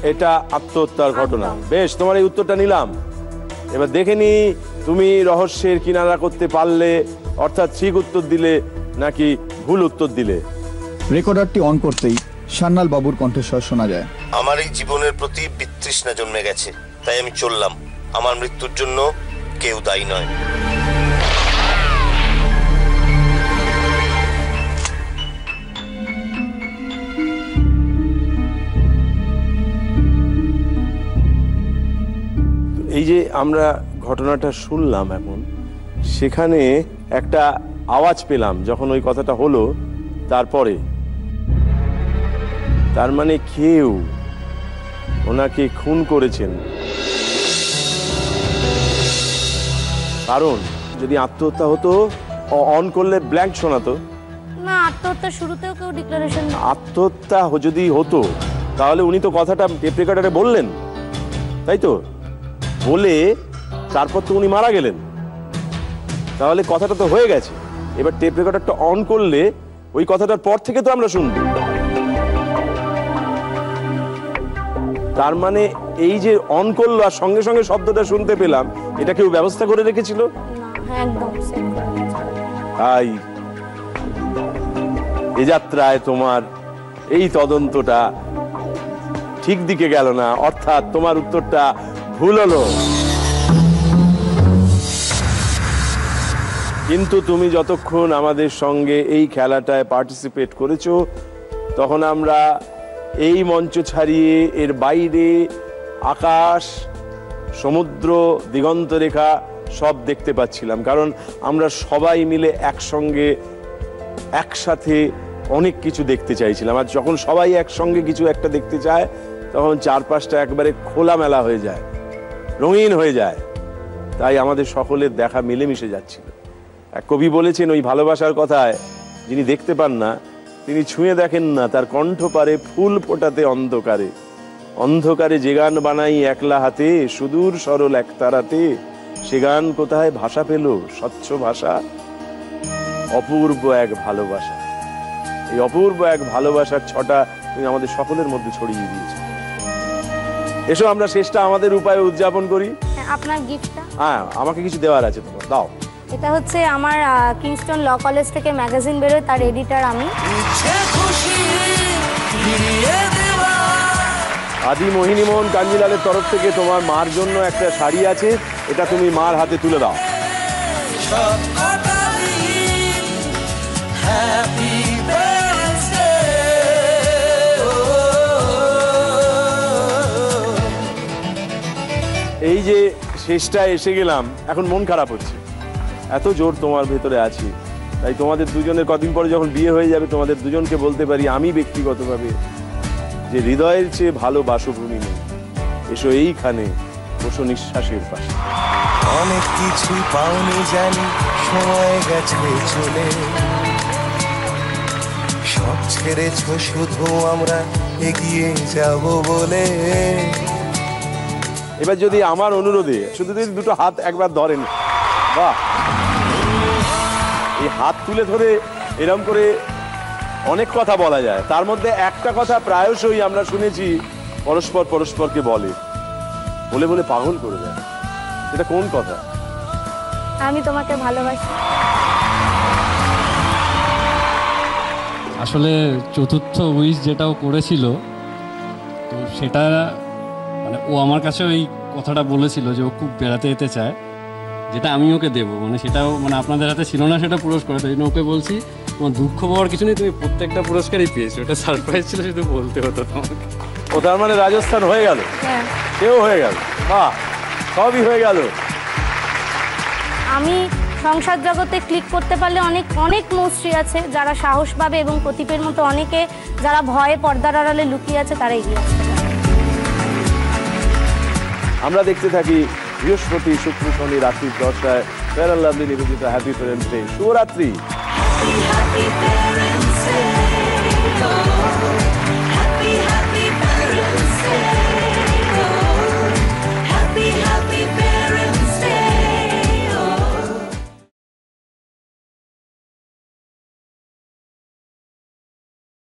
এটা আত্মহত্যার ঘটনা। বেশ, তোমার এই উত্তরটা নিলাম। এবার দেখে নি তুমি রহস্যের কিনারা করতে পারলে, অর্থাৎ ঠিক উত্তর দিলে নাকি ভুল উত্তর দিলে। রেকর্ডারটি অন করতেই সান্যাল বাবুর কণ্ঠস্বর শোনা যায়। আমার এই জীবনের প্রতি বিতৃষ্ণা জন্মে গেছে, তাই আমি চললাম। আমার মৃত্যুর জন্য কেউ দায়ী নয়। এই যে আমরা ঘটনাটা শুনলাম এখন, সেখানে একটা আওয়াজ পেলাম যখন ওই কথাটা হলো, তারপরে তার মানে কেউ ওনাকে খুন করেছেন। কারণ যদি আত্মহত্যা হতো, অন করলে ব্ল্যাঙ্ক শোনাতো না। আত্মহত্যার শুরুতেও কেউ ডিক্লারেশন, আত্মহত্যা যদি হতো তাহলে উনি তো কথাটা টেপ রেকর্ডারে বললেন, তাই তো? বলে তারপর তো উনি মারা গেলেন, তাহলে কথাটা তো হয়ে গেছে। এবার টেপ রেকর্ডারটা অন করলে ওই কথাটার পর থেকে তো আমরা শুনব। তার মানে এই যে অন করলো আর সঙ্গে সঙ্গে শব্দটা শুনতে পেলাম, এটা কেউ ব্যবস্থা করে রেখেছিল। তাই এ যাত্রায় তোমার এই তদন্তটা ঠিক দিকে গেল না, অর্থাৎ তোমার উত্তরটা ভুল হলো। কিন্তু তুমি যতক্ষণ আমাদের সঙ্গে এই খেলাটায় পার্টিসিপেট করেছো, তখন আমরা এই মঞ্চ ছাড়িয়ে এর বাইরে আকাশ, সমুদ্র, দিগন্ত রেখা সব দেখতে পাচ্ছিলাম। কারণ আমরা সবাই মিলে একসঙ্গে একসাথে অনেক কিছু দেখতে চাইছিলাম। আর যখন সবাই একসঙ্গে কিছু একটা দেখতে চায়, তখন চারপাশটা একবারে খোলামেলা হয়ে যায়, রঙিন হয়ে যায়। তাই আমাদের সকলের দেখা মিলেমিশে যাচ্ছিল। এক কবি বলেছেন ওই ভালোবাসার কথায়, যিনি দেখতে পান না তিনি ছুঁয়ে দেখেন না, তার কণ্ঠ পারে ফুল ফোটাতে অন্ধকারে। অন্ধকারে যে গান বানাই একলা হাতে, সুদূর সরল এক তারাতে, সে গান কোথায় ভাষা পেল, স্বচ্ছ ভাষা, অপূর্ব এক ভালোবাসা। এই অপূর্ব এক ভালোবাসার ছটা তুমি আমাদের সকলের মধ্যে ছড়িয়ে দিয়েছো। এসো আমরা শেষটা আমাদের উপায়ে উদযাপন করি। আপনার গিফটটা, হ্যাঁ আমাকে কিছু দেওয়ার আছে, তোমার দাও। এটা হচ্ছে আমার কিংস্টন ল কলেজ থেকে ম্যাগাজিন বেরোয়, তার এডিটর আমি। আদি মোহিনীমোহন কাঞ্জিলালের তরফ থেকে তোমার মার জন্য একটা শাড়ি আছে, এটা তুমি মার হাতে তুলে দাও। এই যে শেষটা এসে গেলাম, এখন মন খারাপ হচ্ছে, এত জোর তোমার ভেতরে আছি। তাই তোমাদের দুজনের কদিন পরে যখন বিয়ে হয়ে যাবে, তোমাদের দুজনকে বলতে পারি আমি ব্যক্তিগতভাবে যে হৃদয়ের চেয়ে ভালো বাসভূমি নেই। এসো এইখানে বসো নিঃশ্বাসের পাশে। অনেক কিছু পাওনি জানি, সময় গেছে চলে, সব ছেড়েছ শুধু আমরা এগিয়ে যাব বলে। এবার যদি আমার অনুরোধে শুধু যদি দুটো হাত একবার ধরেন, বাহ, এই হাত তুলে ধরে এরকম করে অনেক কথা বলা যায়। তার মধ্যে একটা কথা প্রায়শই আমরা শুনেছি, পরস্পর পরস্পরকে বলে বলে বলে পাগল করে দেয়। এটা কোন কথা? আমি তোমাকে ভালোবাসি। আসলে চতুর্থ উইশ যেটাও করেছিল, তো সেটা মানে ও আমার কাছে ওই কথাটা বলেছিল যে ও খুব বেড়াতে যেতে চায়, যেটা আমি ওকে দেবো, মানে সেটাও মানে আপনাদের হাতে ছিল না সেটা পুরস্কার। তাই জন্য ওকে বলছি তোমার দুঃখ পাওয়ার কিছু নেই, তুমি প্রত্যেকটা পুরস্কারই পেয়েছো। এটা সারপ্রাইজ ছিল, শুধু বলতে হতো তোমাকে। ও তার মানে রাজস্থান হয়ে গেল, সেও হয়ে গেল, বাহ, সবই হয়ে গেল। আমি সংসার জগতে ক্লিক করতে পারলে অনেক অনেক মৌশ্রী আছে যারা সাহস পাবে, এবং প্রদীপের মতো অনেকে যারা ভয়ে পর্দার আড়ালে লুকিয়ে আছে, তারা এগিয়ে আসবে। আমরা দেখতে থাকি বৃহস্পতি, শুক্র, শনি রাত্রি 10টায় ফেয়ার অ্যান্ড লাভলি নিবেদিত হ্যাপি ফ্রেন্ডস ডে। শুভরাত্রি।